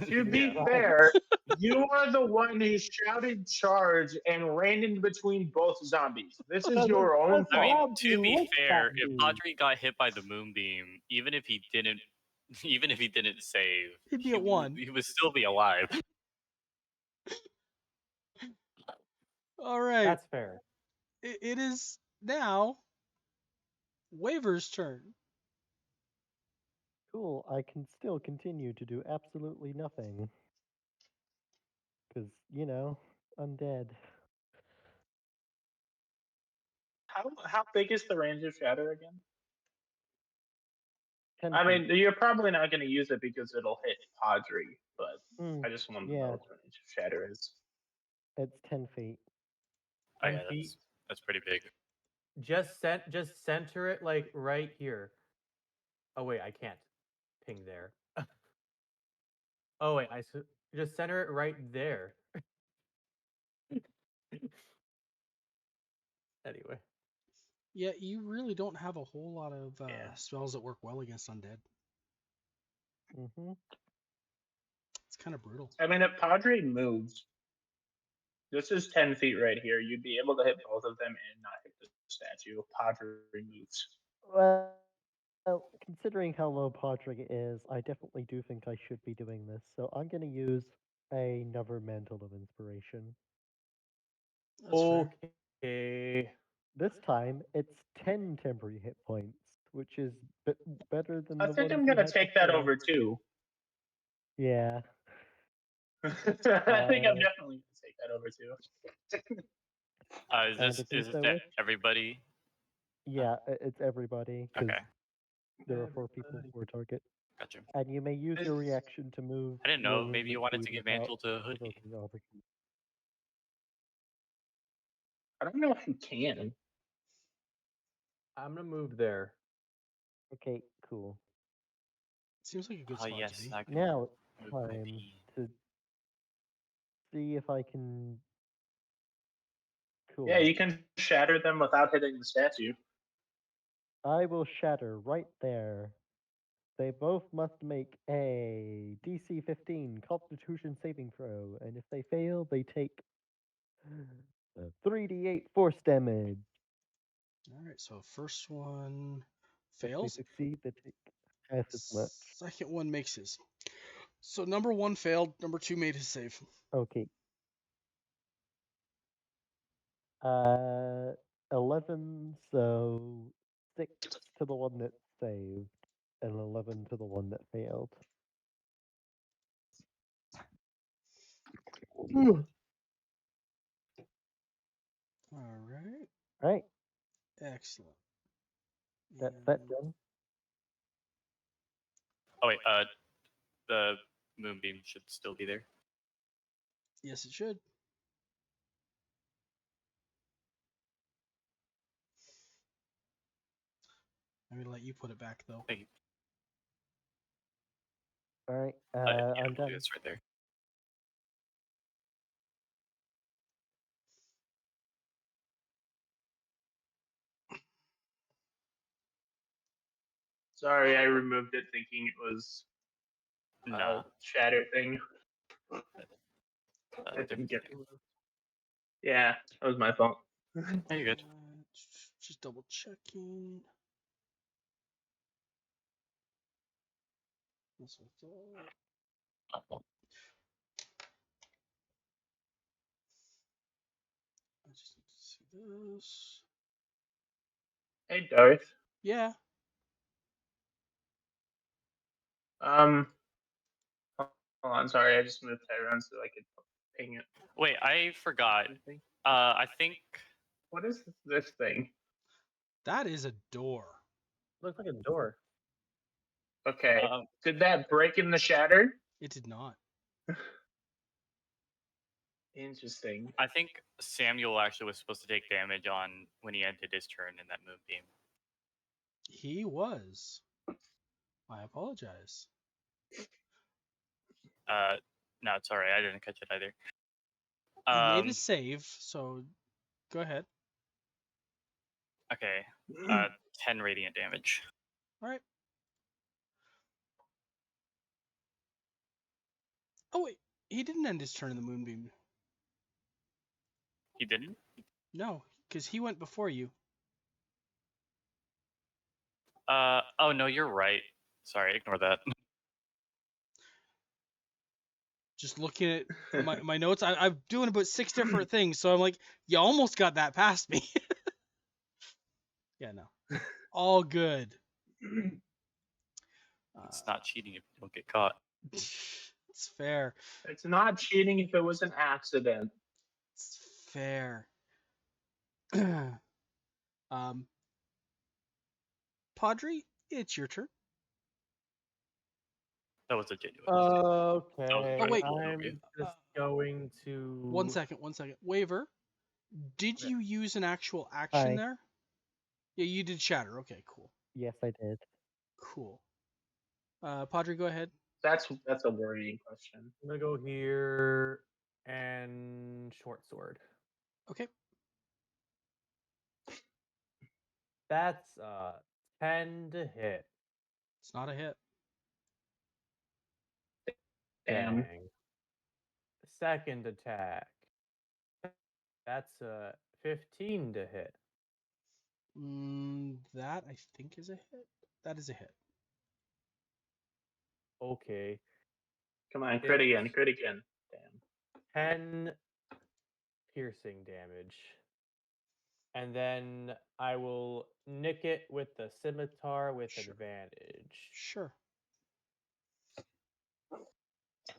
To be
Yeah.
fair, you are the one who shouted charge and ran in between both zombies. This is your own
I mean,
fault.
to be fair, if Padre got hit by the moonbeam, even if he didn't, save,
He'd be at 1.
he would still be alive.
All right.
That's fair.
It is now Waver's turn.
Cool, I can still continue to do absolutely nothing. Because, undead.
How big is the range of shatter again?
10
I
feet.
mean, you're probably not going to use it because it'll hit Padre, but
Mm,
I just want to
yeah.
know what the range of shatter is.
It's 10 feet.
Oh
10
yeah,
feet.
that's pretty big.
Just center it like right here. Oh wait, I can't ping there. Oh wait, just center it right there. Anyway.
Yeah, you really don't have a whole lot of
Yeah.
spells that work well against undead.
Mm-hmm.
It's kind of brutal.
I mean, if Padre moves, this is 10 feet right here. You'd be able to hit both of them and not hit the statue if Padre moves.
Well, considering how low Podrick is, I definitely do think I should be doing this. So I'm going to use another Mantle of Inspiration.
That's fair.
Okay.
This time, it's 10 temporary hit points, which is better than
I
the
think
ones
I'm
we
going to
had
take that
before.
over too.
Yeah.
I think I'm definitely going to take that over too.
Is
And
this
to do
is this
so
to
with,
everybody?
yeah, it's everybody, because
Okay,
there are 4 people per target.
gotcha.
And you may use your reaction to move
I didn't know.
within
Maybe
the
you wanted
speed
to give
without
mantle to Hoodie.
provoking opportunity.
I don't know if you can.
I'm gonna move there.
Okay, cool.
Seems like a good
Oh
spot
yes,
to be.
I can
Now it's
move my
time
pea.
to see if I can. Cool.
Yeah, you can shatter them without hitting the statue.
I will shatter right there. They both must make a DC 15 Constitution saving throw, and if they fail, they take 3d8 force damage.
All right, so first one
If they
fails.
succeed, they take half as much.
Second one makes his. So number 1 failed. Number 2 made his save.
Okay. 11, so 6 to the one that saved, and 11 to the one that failed.
All right,
Alright,
excellent.
that's that
And
done.
Oh wait, the moonbeam should still be there.
yes, it should. I'm gonna let you put it back though.
Thank you.
Alright,
Yeah,
I'm
I believe
done.
it's right there.
Sorry, I removed it thinking it was a
Nah.
shatter thing. It didn't get removed. Yeah, that was my fault.
Are you good?
Just double checking. That's what I thought. I just need to see this.
Hey, Darth.
Yeah.
Hold on, sorry, I just moved Tyrone so I could ping it.
Wait, I forgot. I think
What is this thing?
That is a door.
Looks like a door.
Okay,
um,
did that break in the shatter?
It did not.
Interesting.
I think Samuel actually was supposed to take damage on when he ended his turn in that moonbeam.
He was. I apologize.
No, it's alright. I didn't catch it either.
He made a save, so go ahead.
Okay. 10 radiant damage.
All right. Oh wait, he didn't end his turn in the moonbeam.
He didn't?
No, because he went before you.
Oh no, you're right. Sorry, ignore that.
Just looking at my notes, I'm doing about 6 different things, so I'm like, you almost got that past me. Yeah, no, all good.
It's not cheating if you don't get caught.
It's fair.
It's not cheating if it was an accident.
It's fair. Padre, it's your turn.
That was a genuine mistake.
Okay.
Oh, wait.
I'm just going to.
1 second. Waver, did
Okay.
you use an actual action
Hi.
there? Yeah, you did shatter. Okay, cool.
Yes, I did.
Cool. Padre, go ahead.
That's a worrying question.
I'm gonna go here and short sword.
Okay.
That's 10 to hit.
It's not a hit.
Damn.
Dang. Second attack. That's 15 to hit.
That I think is a hit. That is a hit.
Okay.
Come on, crit again,
It's
crit again. Damn.
10 piercing damage. And then I will nick it with the scimitar with
Sure.
advantage.
Sure.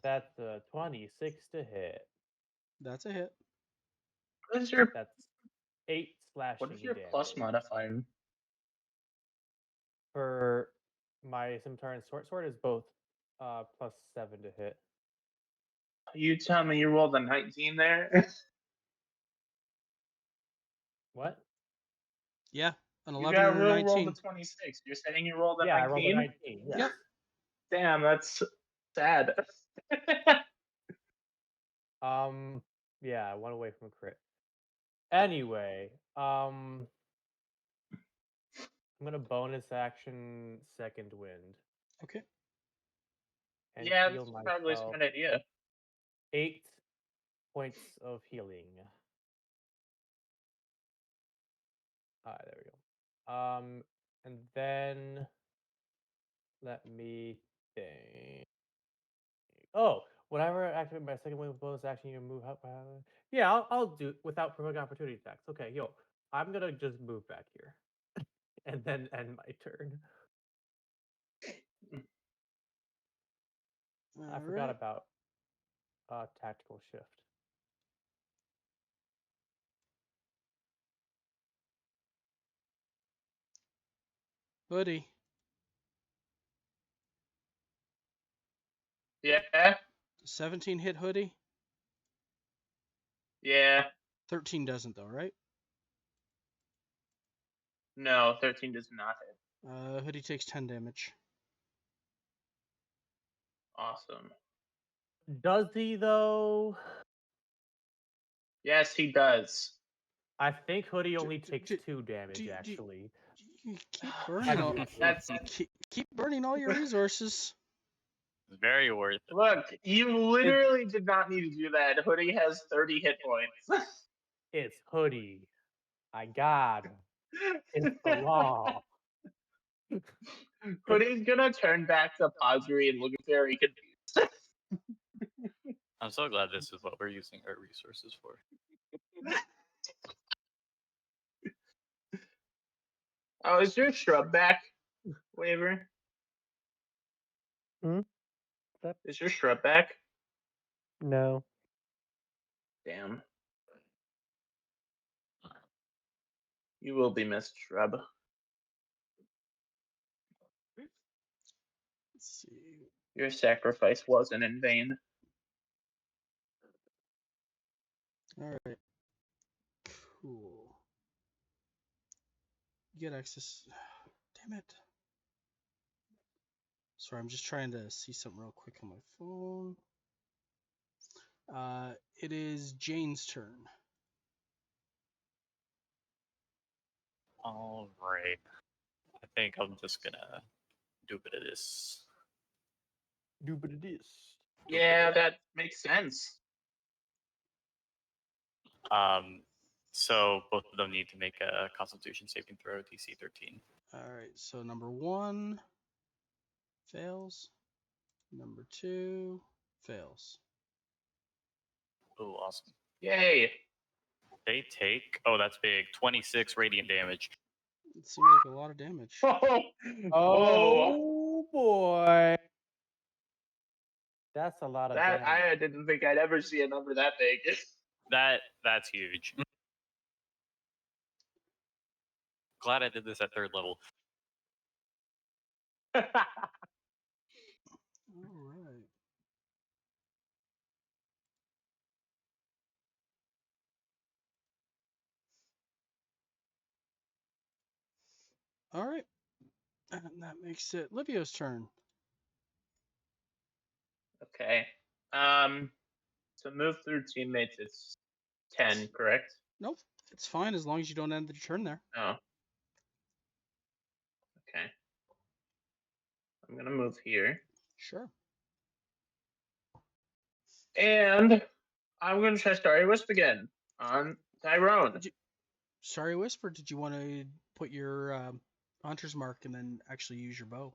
That's 26 to hit.
That's a hit.
What is your
That's 8 slashing
what is your
damage.
plus modifier?
For my scimitar and short sword is both plus 7 to hit.
You tell me you rolled a 19 there.
What?
Yeah, an
You
11
got
and a
rolled
19.
a 26. You're saying you rolled a
Yeah,
19?
I rolled a 19. Yes.
Yep.
Damn, that's sad.
Yeah, I went away from a crit. Anyway, I'm gonna bonus action second wind
Okay.
and
Yeah,
heal
that's probably a
myself
smart idea.
8 points of healing. There we go. And then let me think. Oh, whenever I activate my second wave bonus action, you move up. Yeah, I'll do it without provoking opportunity attacks. Okay, yo, I'm gonna just move back here, and then end my turn. I forgot
Alright.
about tactical shift.
Hoodie.
Yeah?
17 hit Hoodie.
Yeah.
13 doesn't though, right?
No, 13 does not hit.
Hoodie takes 10 damage.
Awesome.
Does he though?
Yes, he does.
I think Hoodie only
d-
takes
d-
2 damage
d-
actually.
You keep burning all.
That's
Keep Keep burning all your resources.
It's very worth it.
Look, you literally did not need to do that. Hoodie has 30 hit points.
It's Hoodie. My God, it's the law.
Hoodie's gonna turn back to Padre and look very confused.
I'm so glad this is what we're using our resources for.
Oh, is your shrub back, Waver?
That
Is your shrub back?
no.
Damn. You will be missed, shrub.
Let's see.
Your sacrifice wasn't in vain.
All right. Cool. Get access. Damn it. Sorry, I'm just trying to see something real quick on my phone. It is Jane's turn.
All right. I think I'm just gonna do a bit of this.
Do but it is.
Yeah, that makes sense.
So both of them need to make a Constitution saving throw, DC 13.
All right, so number 1 fails. Number 2 fails.
Oh, awesome.
Yay.
They take, oh, that's big, 26 radiant damage.
It seems like a lot of damage.
Whoa.
Oh boy, that's a lot of
That
damage.
I didn't think I'd ever see a number that big.
That's huge. Glad I did this at 3rd level.
All right. All right. And that makes it Livio's turn.
Okay. To move through teammates, it's 10, correct?
Nope. It's fine as long as you don't end the turn there.
Oh. Okay. I'm gonna move here.
Sure.
And I'm gonna try Starry Wisp again on Tyrone.
Sorry, Whisper, did you want to put your hunter's mark and then actually use your bow?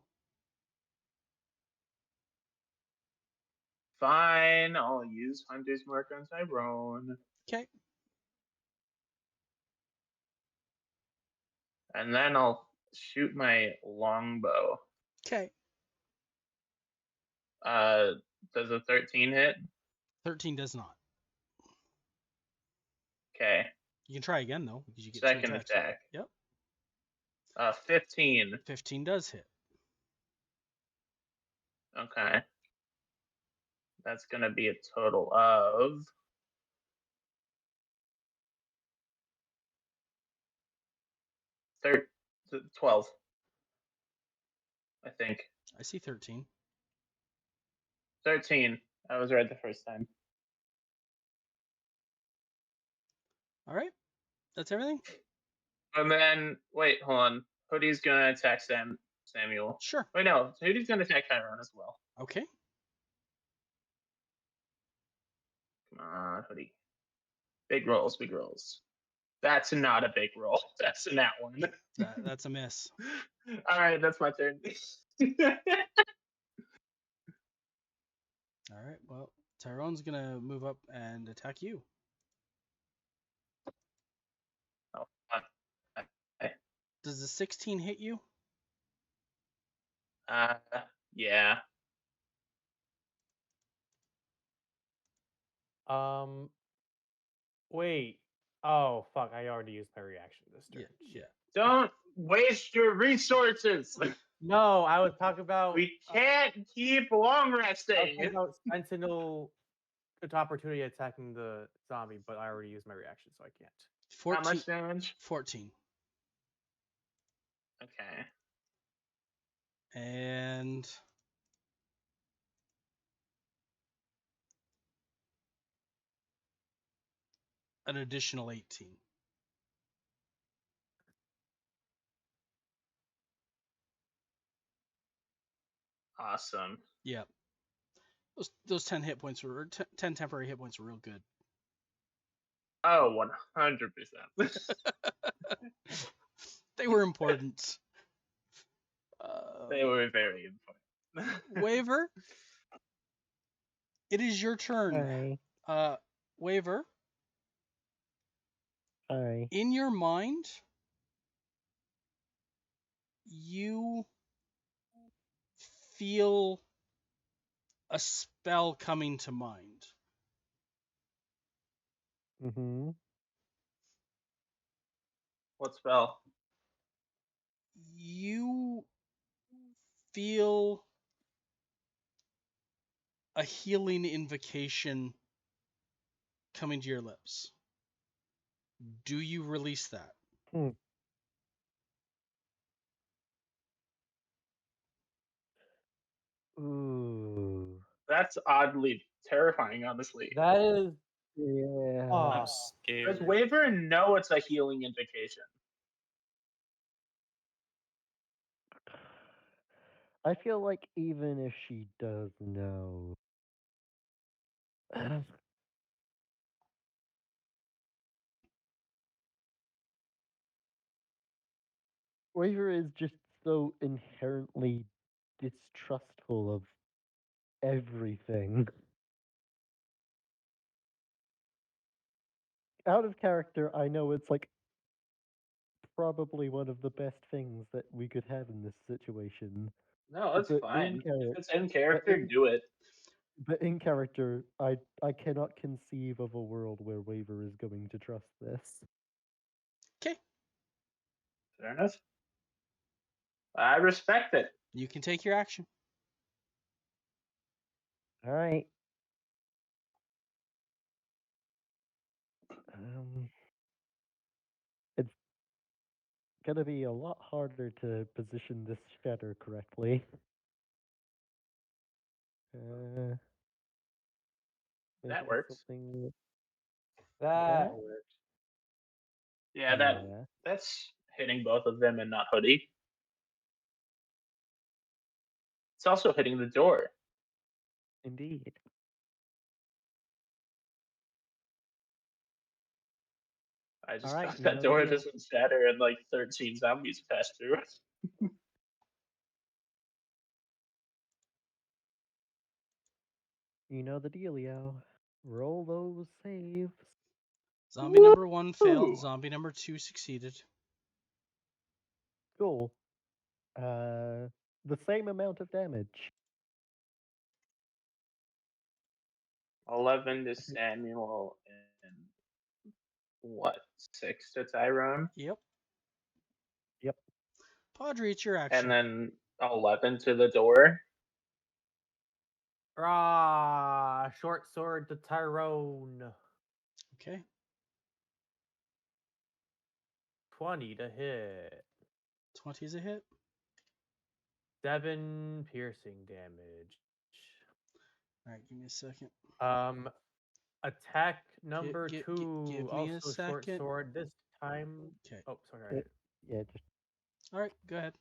Fine, I'll use Hunter's Mark on Tyrone.
Okay.
And then I'll shoot my longbow.
Okay.
Does a 13 hit?
13 does not.
Okay.
You can try again though, because you get
Second
2 attacks.
attack.
Yep.
15.
15 does hit.
Okay. That's gonna be a total of 12. I think.
I see 13.
13. I was right the first time.
All right. That's everything?
And then, wait, hold on. Hoodie's gonna attack Samuel.
Sure.
Wait, no. Hoodie's gonna attack Tyrone as well.
Okay.
Come on, Hoodie. Big rolls, big rolls. That's not a big roll. That's a nat one.
That's a miss.
All right, that's my turn.
All right. Well, Tyrone's going to move up and attack you.
Oh,
Does the 16 hit you?
yeah.
Wait. Oh fuck! I already used my reaction this turn.
Yeah.
Don't waste your resources.
No, I was talking about.
We can't keep long
I was
resting.
talking about Sentinel opportunity attacking the zombie, but I already used my reaction, so I can't.
14.
How much damage?
14.
Okay.
And an additional 18.
Awesome.
Yeah. Those 10 hit points were 10 temporary hit points were real good.
Oh, 100%.
They were important.
They were very important.
Waver, it is your turn.
Hi.
Waver,
Hi.
in your mind, you feel a spell coming to mind.
Mm-hmm.
What spell?
You feel a healing invocation coming to your lips. Do you release that?
Hmm. Ooh.
That's oddly terrifying, honestly.
That is.
Yeah.
I'm
Oh,
Does
scared.
Waver know it's a healing invocation?
I feel like even if she does know, Waver is just so inherently distrustful of everything. Out of character, I know it's like probably one of the best things that we could have in this situation.
No, that's
But in
fine. If
character,
it's in
but
character,
in
do it.
but in character, I cannot conceive of a world where Waver is going to trust this.
Okay,
Fair enough. I respect it.
you can take your action.
All right. Um, it's gonna be a lot harder to position this shatter correctly. Maybe
That works.
something
that
that.
works.
Yeah,
Yeah,
that's hitting both of them and not Hoodie. It's also hitting the door.
indeed.
I
All
just
right,
thought
you
that
know the
door
deal.
doesn't shatter and like 13 zombies pass through.
You know the dealio. Roll those saves.
Zombie number 1 failed.
Woo!
Zombie number 2 succeeded.
Cool. The same amount of damage.
11 to Samuel and what? 6 to Tyrone?
Yep.
Yep.
Padre, it's your
And
action.
then 11 to the door.
Ah, short sword to Tyrone.
Okay.
20 to hit.
20 is a hit.
7 piercing damage.
All right, give me a second.
Attack number
give
2,
me a
also short
second.
sword. This time.
Okay.
Oh, sorry.
Yeah, just
All right, go ahead.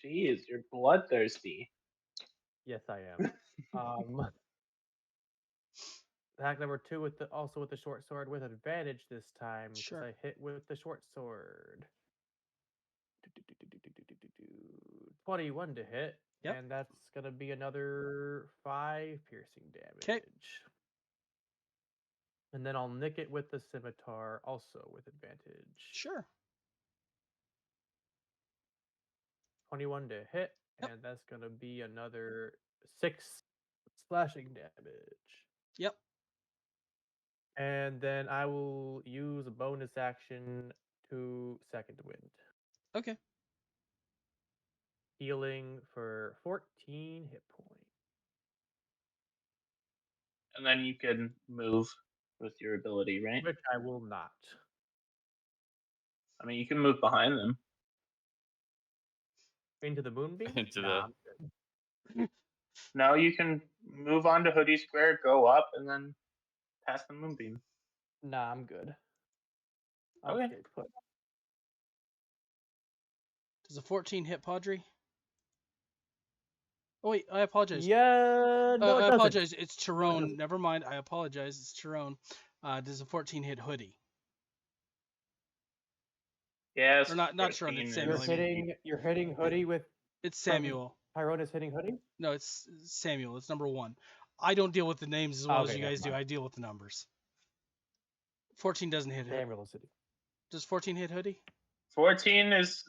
Jeez, you're bloodthirsty.
Yes, I am. Attack number 2 with also with the short sword with advantage this time because
Sure.
I hit with the short sword. 21 to hit,
Yep.
and that's gonna be another 5 piercing damage.
'Kay.
And then I'll nick it with the scimitar, also with advantage.
Sure.
21 to hit,
Yep.
and that's gonna be another 6 slashing damage.
Yep.
And then I will use a bonus action to second wind.
Okay.
Healing for 14 hit points.
And then you can move with your ability, right?
Which I will not.
I mean, you can move behind them.
Into the moonbeam?
Into
Nah,
the-
I'm good.
No, you can move on to Hoodie Square, go up, and then pass the moonbeam.
Nah, I'm good. I'll
Okay.
stay put.
Does a 14 hit Padre? Oh wait, I apologize.
Yeah, no, it
I
doesn't.
apologize. It's
No, it
Tyrone.
doesn't.
Never mind. I apologize. It's Tyrone. Does a 14 hit Hoodie?
Yes,
Or not
14
Tyrone. It's
is.
Samuel. I mean,
You're hitting Hoodie with
it's
from
Samuel.
Tyrone is hitting Hoodie.
No, it's Samuel. It's number 1. I don't deal with the names as well as
Okay,
you
never
guys do.
mind.
I deal with the numbers. 14 doesn't hit.
Samuel is hitting.
Does 14 hit Hoodie?
14 is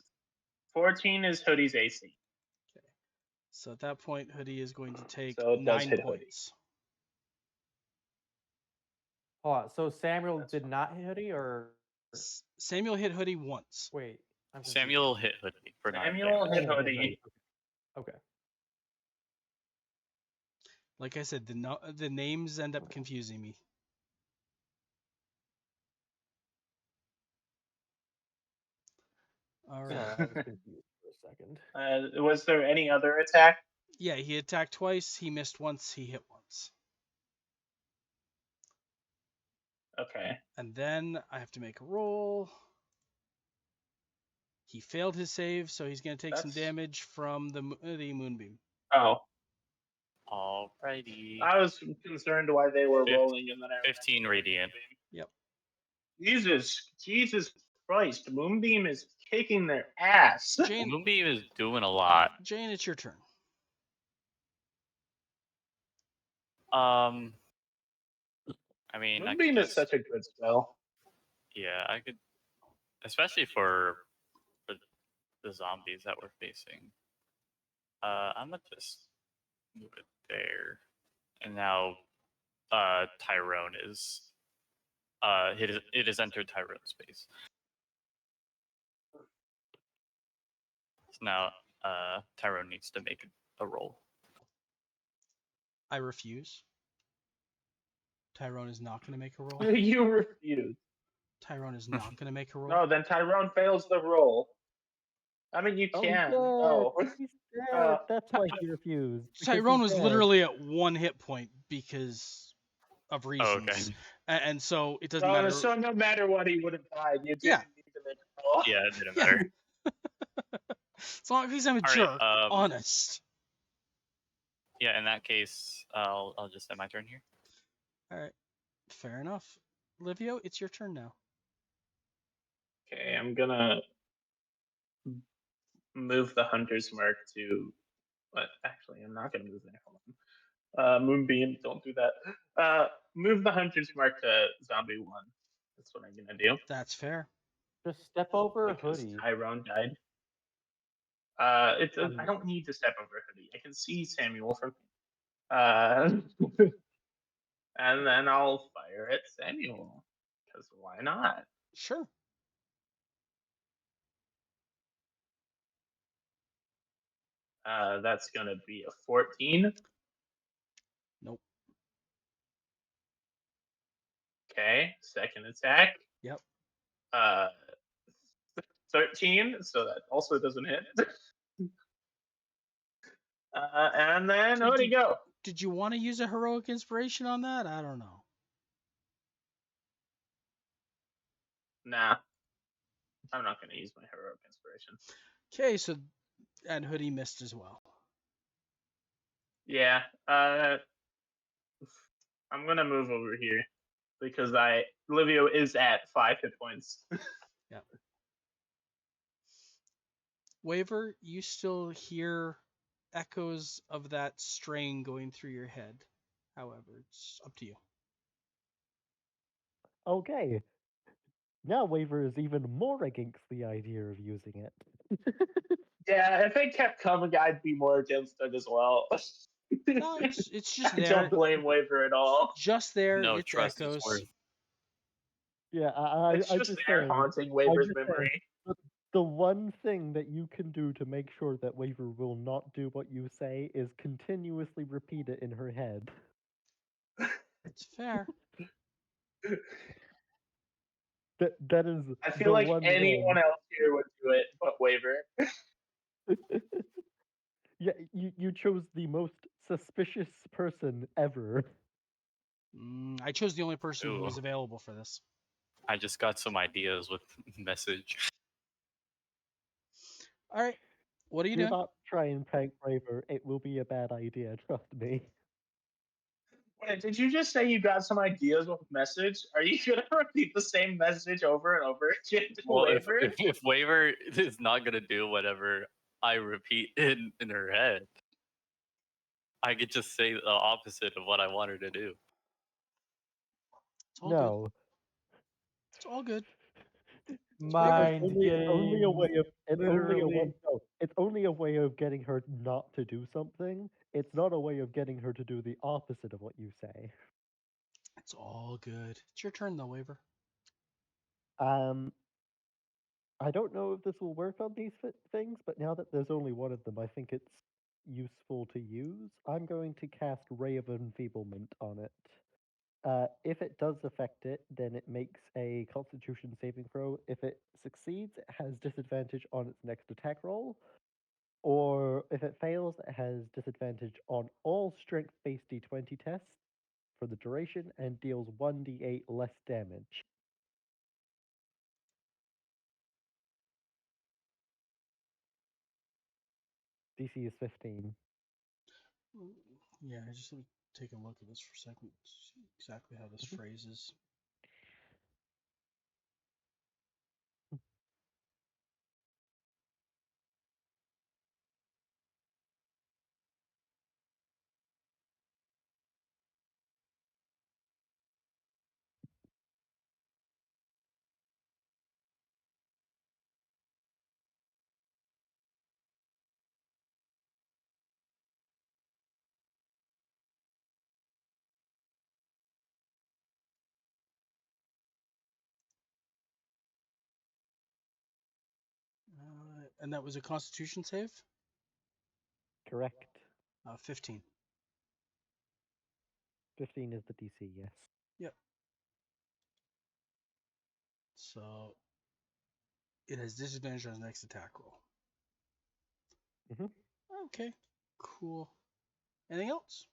Hoodie's AC.
So at that point, Hoodie is going to take
So it does
9
hit Hoodie.
points.
Hold on. So Samuel
That's
did
fine.
not hit Hoodie, or
Samuel hit Hoodie once.
wait? I'm confused.
Samuel hit Hoodie for 9
Samuel
damage.
hit
Samuel hit
Hoodie.
Okay.
Like I said, the names end up confusing me. All right.
Sorry, I was confused for a second.
Was there any other attack?
Yeah, he attacked twice. He missed once. He hit once.
Okay.
And then I have to make a roll. He failed his save, so he's going to take some
That's-
damage from the moonbeam.
Oh,
Alrighty.
I was concerned why they were
Fif-
rolling, and then I
15 radiant.
Yep.
Jesus Christ! Moonbeam is kicking their ass.
Jane,
Moonbeam is doing a lot.
Jane, it's your turn.
I mean, I
Moonbeam
could
is such a good spell.
yeah, I could, especially for the zombies that we're facing. I'm gonna just move it there, and now Tyrone is it has entered Tyrone's space. So now Tyrone needs to make a roll.
I refuse. Tyrone is not going to make a roll.
You refuse.
Tyrone is not going to make a roll.
No, then Tyrone fails the roll. I mean, you can.
Oh,
Oh.
he's dead. That's why he refused. because
Tyrone
he's
was
dead.
literally at 1 hit point because of reasons.
Oh, okay.
And so it doesn't
Oh,
matter.
so no matter what, he would have died. You didn't
Yeah.
need to make a roll.
Yeah, it didn't
Yeah.
matter.
As long as I'm a
All right,
jerk, honest.
Yeah, in that case, I'll just end my turn here.
All right, fair enough. Livio, it's your turn now.
Okay, I'm gonna move the hunter's mark to. But actually, I'm not gonna move there. Hold on. Moonbeam, don't do that. Move the hunter's mark to zombie 1. That's what I'm gonna do.
That's fair.
Just step over
Because
Hoodie.
Tyrone died. I don't need to step over Hoodie. I can see Samuel from. And then I'll fire at Samuel. Because why not?
Sure.
That's gonna be a 14.
Nope.
Okay, second attack.
Yep.
13, so that also doesn't hit. And then where'd he go?
Did you want to use a heroic inspiration on that? I don't know.
Nah. I'm not gonna use my heroic inspiration.
Okay, so and Hoodie missed as well.
Yeah. I'm gonna move over here because Livio is at 5 hit points.
Yeah. Waver, you still hear echoes of that strain going through your head. However, it's up to you.
Okay. Now Waver is even more against the idea of using it.
Yeah, if it kept coming, I'd be more against it as well.
No, it's just
I
there.
don't blame Waver at all.
Just there.
No
It's
trust
echoes.
is worth.
Yeah,
It's
I'm
just
just
there
saying,
haunting Waver's
just saying.
memory.
the one thing that you can do to make sure that Waver will not do what you say is continuously repeat it in her head.
It's fair.
That is
I
the
feel like
one
anyone
way.
else here would do it but Waver.
Yeah, you chose the most suspicious person ever.
I chose the only person who
Ooh.
was available for this.
I just got some ideas with message.
All right. What are you
You're
doing?
not try and prank Braver, it will be a bad idea, trust me.
Wait, did you just say you got some ideas with message? Are you gonna repeat the same message over and over again to
Well,
Waver?
if Waver is not gonna do whatever I repeat in her head, I could just say the opposite of what I want her to do.
It's all good.
No.
It's all good.
Mind
It's only a way
games.
of it's only a way
Literally.
no, it's only a way of getting her not to do something. It's not a way of getting her to do the opposite of what you say.
It's all good. It's your turn though, Waver.
Um, I don't know if this will work on these things, but now that there's only one of them, I think it's useful to use. I'm going to cast Ray of Enfeeblement on it. If it does affect it, then it makes a Constitution saving throw. If it succeeds, it has disadvantage on its next attack roll. Or if it fails, it has disadvantage on all strength-based d20 tests for the duration and deals 1d8 less damage. DC is 15.
Yeah, just let me take a look at this for a second. See exactly how this phrases. And that was a Constitution save.
Correct.
15.
15 is the DC, yes.
Yep. So it has disadvantage on the next attack roll.
Mhm.
Okay. Cool. Anything else?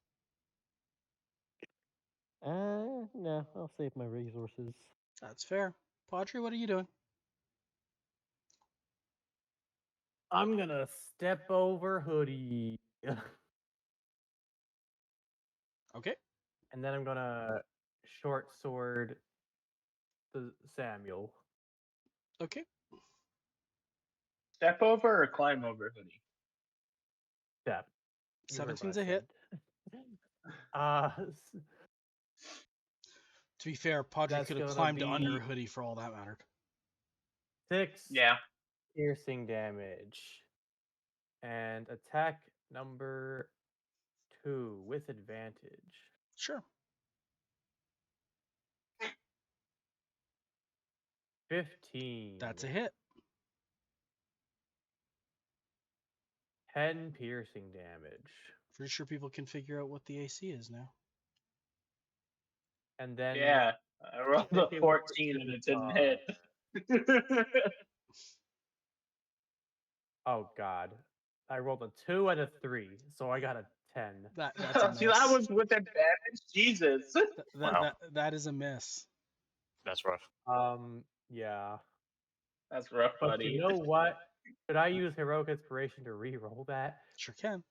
No, I'll save my resources.
That's fair. Padre, what are you doing?
I'm gonna step over Hoodie.
Okay.
And then I'm gonna short sword the Samuel.
Okay.
Step over or climb over, Hoodie?
Step. You heard what
17's
I
a hit.
said.
To be fair, Padre
That's
could have
gonna
climbed
be
under Hoodie for all that mattered.
6
Yeah.
piercing damage. And attack number 2 with advantage.
Sure.
15.
That's a hit.
10 piercing damage.
Pretty sure people can figure out what the AC is now.
And then
Yeah. I rolled a
Hey,
14 and it didn't hit.
oh god. I rolled a 2 and a 3, so I got a 10.
That's a miss.
See, that was with advantage? Jesus.
Wow.
That is a miss.
That's rough.
Yeah.
That's rough,
But
buddy.
you know what? Could I use heroic inspiration to re-roll that?
Sure can.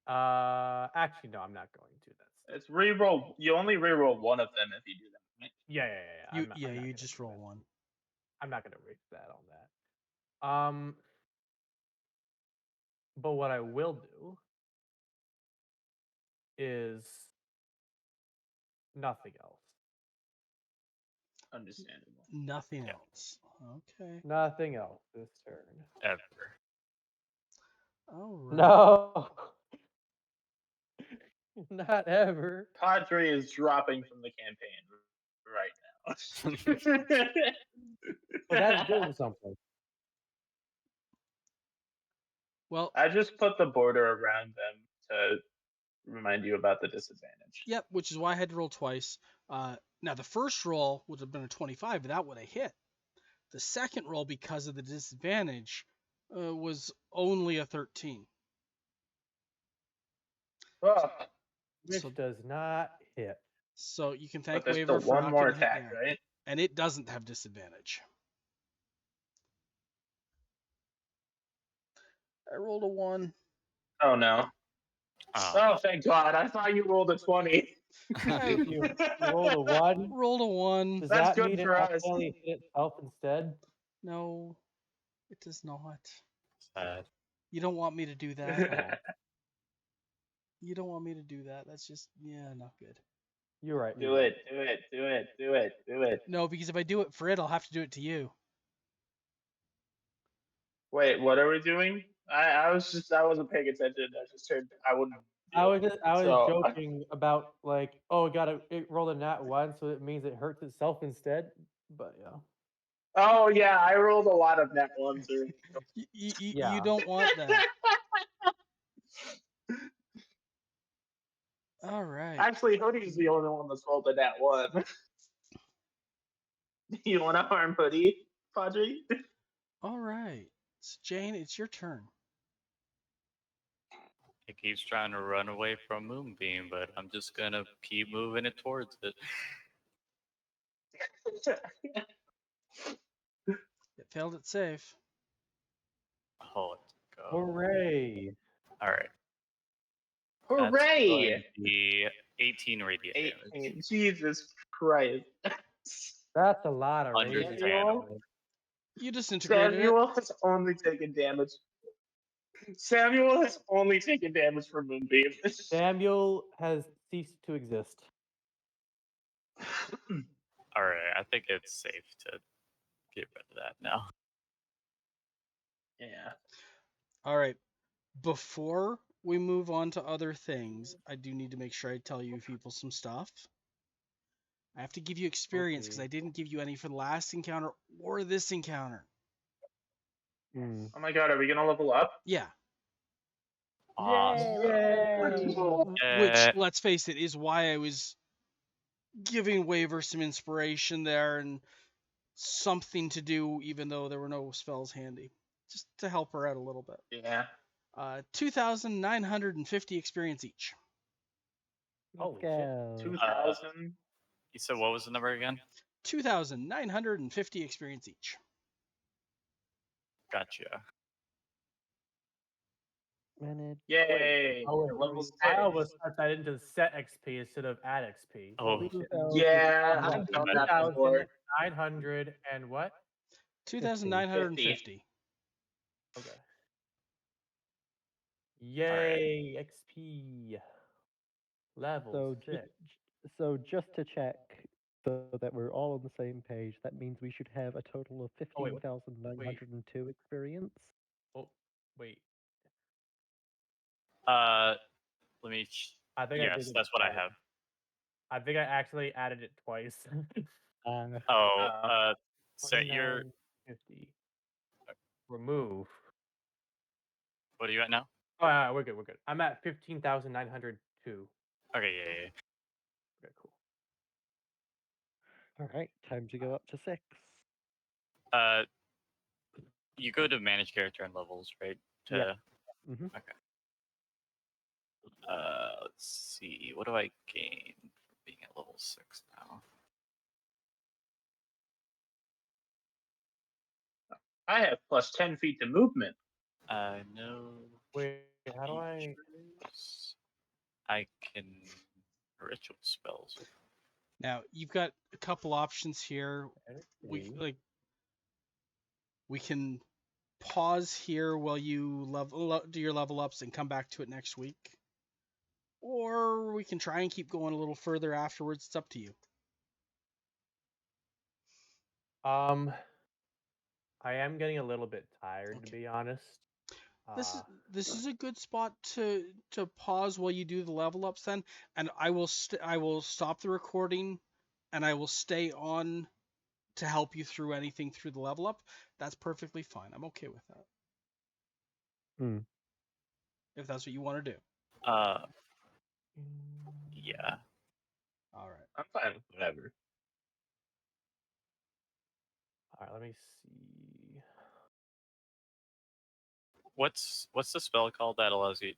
Actually, no, I'm not going to.
It's reroll. You only reroll one of them if you do that, right?
Yeah.
You
I'm not gonna
just
do
roll
that.
one.
I'm not gonna waste that on that. But what I will do is nothing else.
Understandable.
Nothing
Yeah.
else. Okay.
Nothing else this turn.
Ever.
All right.
No. Not ever.
Padre is dropping from the campaign right now.
But that's doing something.
Well,
I just put the border around them to remind you about the disadvantage.
yep, which is why I had to roll twice. Now, the first roll would have been a 25, but that would have hit. The second roll, because of the disadvantage, was only a 13.
Oh,
Which
So-
does not hit.
So you can
but
thank
there's
Waver
still
for
one
not
more
getting hit
attack,
there.
right?
And it doesn't have disadvantage. I rolled a 1.
Oh no.
Oh,
Oh, thank God. I thought you rolled a 20.
I
You rolled a 1.
rolled a 1.
Does
That's
that
good
mean it
for us.
accidentally hit itself instead?
No, it does not.
sad.
You don't want me to do that.
Oh,
You don't want me to do that. That's just, yeah, not good.
you're right.
Do it, do it, do it, do it, do it.
No, because if I do it for it, I'll have to do it to you.
Wait, what are we doing? I wasn't paying attention. I just heard I wouldn't
I
do it.
was
So,
joking about like, oh, it rolled a nat 1, so it means it hurts itself instead. But yeah.
oh yeah, I rolled a lot of net ones.
You
Yeah.
don't want that. All right.
Actually, Hoodie's the only one that's rolled a net one. You want to harm Hoodie, Padre?
All right. So Jane, it's your turn.
It keeps trying to run away from Moonbeam, but I'm just gonna keep moving it towards it.
It failed its save.
Oh, let's go.
Hooray!
All right. That's going
Hooray!
to be 18 radiant damage.
18. Jesus Christ.
That's a lot of
Under
radiant
Samuel?
damage.
You disintegrated it.
Samuel has only taken damage. Samuel has only taken damage from Moonbeam.
Samuel has ceased to exist.
All right, I think it's safe to get rid of that now.
Yeah.
All right. Before we move on to other things, I do need to make sure I tell you people some stuff. I have to give you experience because
Okay.
I didn't give you any for the last encounter or this encounter.
Hmm.
Oh my God, are we gonna level up?
Yeah.
Awesome.
Which, let's face it, is why I was giving Waver some inspiration there and something to do, even though there were no spells handy, just to help her out a little bit.
Yeah.
2,950 experience each.
Holy
Let's
shit.
go.
2,000.
You said what was the number again?
2,950 experience each.
Gotcha.
Manage.
Yay.
Oh,
We're level
I
6.
almost cut that into set XP instead of add XP.
Oh.
Holy shit.
Yeah, I've done that before.
2,900 and what?
2,950.
Okay. Yay, XP. Level
So,
6.
so just to check, so that we're all on the same page, that means we should have a total of
Oh, wait,
15,902 experience.
Oh, wait.
Let me.
I think I did
Yes,
it
that's what I
twice.
have.
I think I actually added it twice.
Oh, set your.
2950. Remove.
What are you at now?
Oh, yeah, we're good. We're good. I'm at 15,902.
Okay, yeah.
Okay, cool.
All right, time to go up to 6.
You go to manage character and levels, right?
Yeah. Mm-hmm.
Okay. Let's see. What do I gain from being at level 6 now?
I have plus 10 feet to movement.
No.
Wait, how do I?
features. I can ritual spells.
Now you've got a couple options here. We can pause here while you do your level ups and come back to it next week, or we can try and keep going a little further afterwards. It's up to you.
I am getting a little bit tired, to be honest.
This is a good spot to pause while you do the level ups then, and I will stop the recording, and I will stay on to help you through anything through the level up. That's perfectly fine. I'm okay with that. If that's what you want to do.
Yeah.
All right.
I'm fine with whatever.
All right, let me see.
What's the spell called that allows you